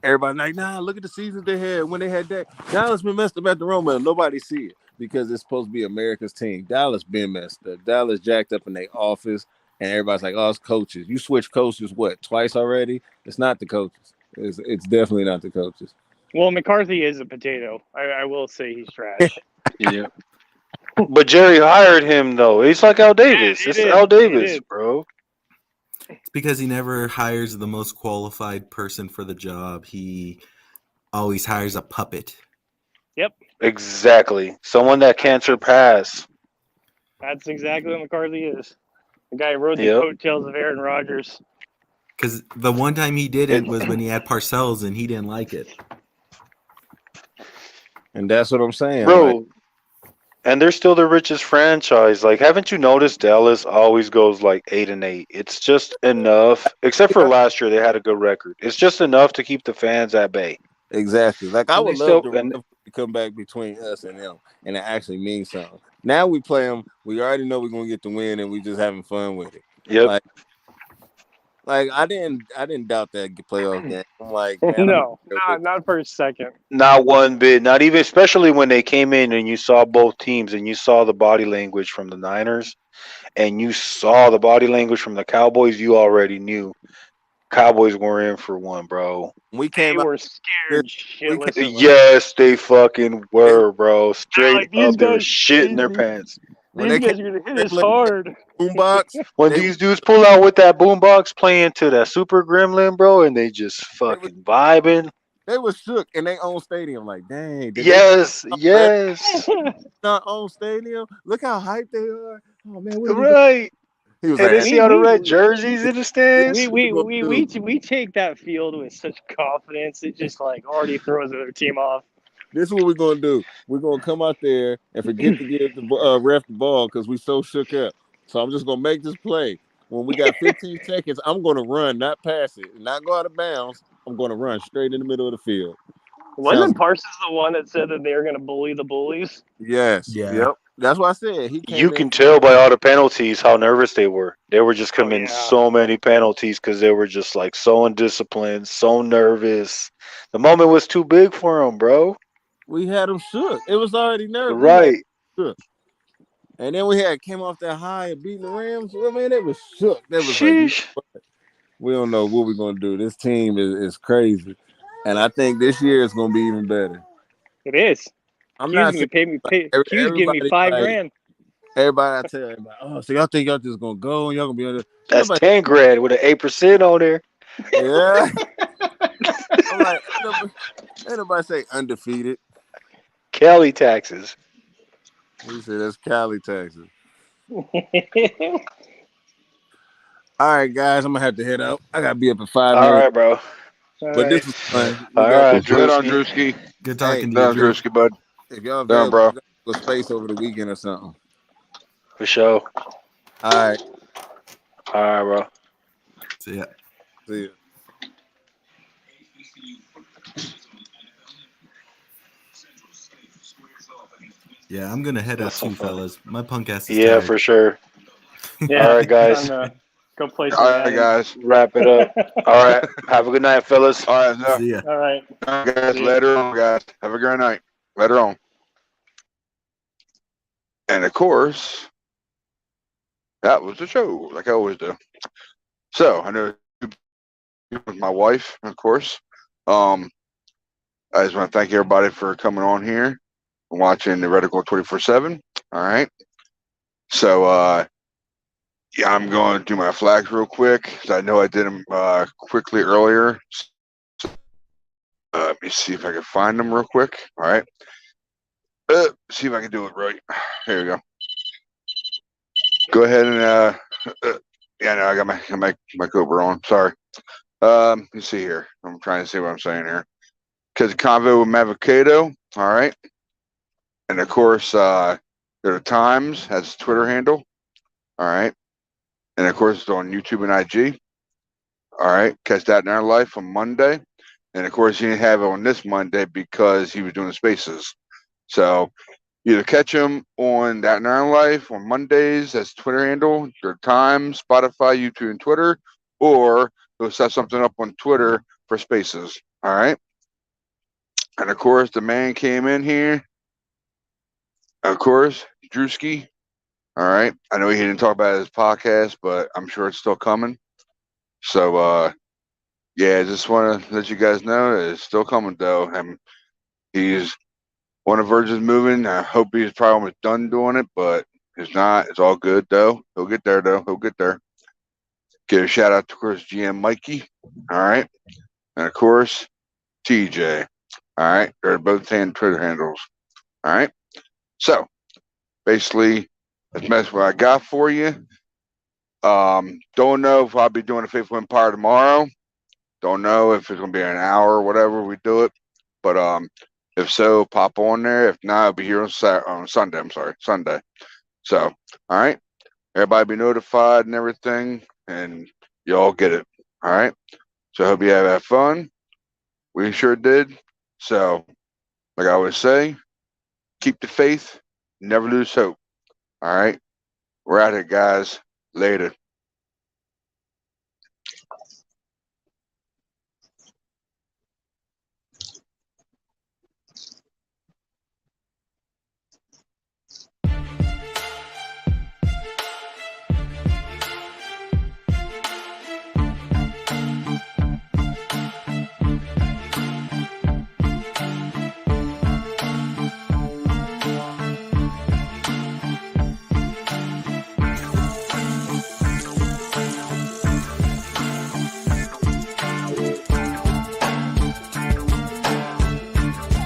Everybody like, nah, look at the seasons they had when they had that. Dallas been messed up after Romo. Nobody see it because it's supposed to be America's team. Dallas been messed up. Dallas jacked up in their office, and everybody's like, oh, it's coaches. You switch coaches, twice already? It's not the coaches. It's definitely not the coaches. Well, McCarthy is a potato. I will say he's trash. Yeah. But Jerry hired him, though. He's like Al Davis. It's Al Davis, bro. It's because he never hires the most qualified person for the job. He always hires a puppet. Yep. Exactly. Someone that can't surpass. That's exactly what McCarthy is. The guy who rode the coattails of Aaron Rodgers. Because the one time he did it was when he had Parcells, and he didn't like it. And that's what I'm saying. Bro, like, and they're still the richest franchise. Like, haven't you noticed Dallas always goes like 8-8? It's just enough, except for last year they had a good record. It's just enough to keep the fans at bay. Exactly. Like, I would love to come back between us and them, and it actually means something. Now we play them. We already know we're gonna get the win, and we just having fun with it. Yep. Like, Like I didn't doubt that playoff game. I'm like, man, No, not for a second. Not one bit. Not even, especially when they came in and you saw both teams and you saw the body language from the Niners and you saw the body language from the Cowboys. You already knew Cowboys were in for one, bro. we They came out. were This, scared we came, shitless of us. Yes, they fucking were, bro. They're Straight like, these up, they were guys, shitting their these, pants. when these they came, guys are gonna hit they us played hard. boombox. When They these dudes pull out with that boombox playing to that Super Gremlin, bro, and they just they was fucking vibing. they was shook in their own stadium. Like, dang, did they Yes, yes, not own stadium? Look how hyped they are. Oh man, what are we doing? right. He was And like, then see all the red we, jerseys in the we, stands. what we we, gonna we, do? we take that field with such confidence. It just like already throws the other team off. This is what we're gonna do. We're gonna come out there and forget to give the ref the ball because we so shook up. So I'm just gonna make this play. When we got 15 seconds, I'm gonna run, not pass it, not go out of bounds. I'm gonna run straight in the middle of the field. Wasn't Parsons the one that said that they were gonna bully the bullies? Yes. Yeah. Yep. That's what I said. He You came in. can tell by all the penalties how nervous they were. They were just committing yeah. so many penalties because they were just like so undisciplined, so nervous. The moment was too big for them, bro. We had them shook. It was already nervous. We had Right. shook. And then we had came off that high and beating the Rams. I mean, it was shook. That was like, Sheesh. we don't know what we're gonna do. This team is crazy, and I think this year is gonna be even better. It is. I'm Q's not gonna saying pay me. Q's giving me everybody $5,000. everybody. I tell everybody, oh, so y'all think y'all just gonna go and y'all gonna be under? That's Everybody, 10 grand with an 8% on there. yeah. I'm like, ain't nobody say undefeated. Cali taxes. He said that's Cali, Texas. All right, guys, I'm gonna have to head out. I gotta be up in 5 All minutes. right, bro. But this was fun. All right, Good on Drewski. Drewski. Good Hey, talking to Good you, on Drew. Drewski, bud. if y'all Down, available, bro. we got a space over the weekend or something. For sure. All right, All right, bro. See ya. see ya. Yeah, I'm gonna head out That's so too, funny. fellas. My punk ass is Yeah, tired. for sure. Yeah, All right, guys. time to go play some All right, Madden. guys. Wrap it up. All right. Have a good night, fellas. All right, no. See ya. All right. All right, guys. See ya. Later on, guys. Have a great night. Later on. And of course, that was the show, like I always do. So I know with my wife, of course. I just want to thank everybody for coming on here and watching the Reticle 24/7. All right. So yeah, I'm going to do my flags real quick because I know I did them quickly earlier. Let me see if I can find them real quick. All right. See if I can do it right. Here we go. Go ahead and yeah, no, I got my Cobra on. Sorry. Let me see here. I'm trying to see what I'm saying here. Because convo with Mavocado. All right. And of course, go to Times has a Twitter handle. All right. And of course, it's on YouTube and IG. All right. Catch that in our life on Monday. And of course, he didn't have it on this Monday because he was doing the spaces. So either catch him on That in Our Life on Mondays, that's Twitter handle, your time, Spotify, YouTube, and Twitter, or he'll set something up on Twitter for spaces. All right. And of course, the man came in here. Of course, Drewski. All right. I know he didn't talk about his podcast, but I'm sure it's still coming. So yeah, just want to let you guys know that it's still coming though. And he's one of Virgin's moving. I hope he's probably almost done doing it, but it's not. It's all good though. He'll get there though. He'll get there. Give a shout out to, of course, GM Mikey. All right. And of course, TJ. All right. They're both saying Twitter handles. All right. So basically, that's what I got for you. Don't know if I'll be doing a Faithful Empire tomorrow. Don't know if it's gonna be an hour or whatever we do it. But if so, pop on there. If not, I'll be here on Sunday. I'm sorry, Sunday. So, all right. Everybody be notified and everything, and y'all get it. All right. So I hope you have fun. We sure did. So, like I always say, keep the faith, never lose hope. All right. We're at it, guys. Later.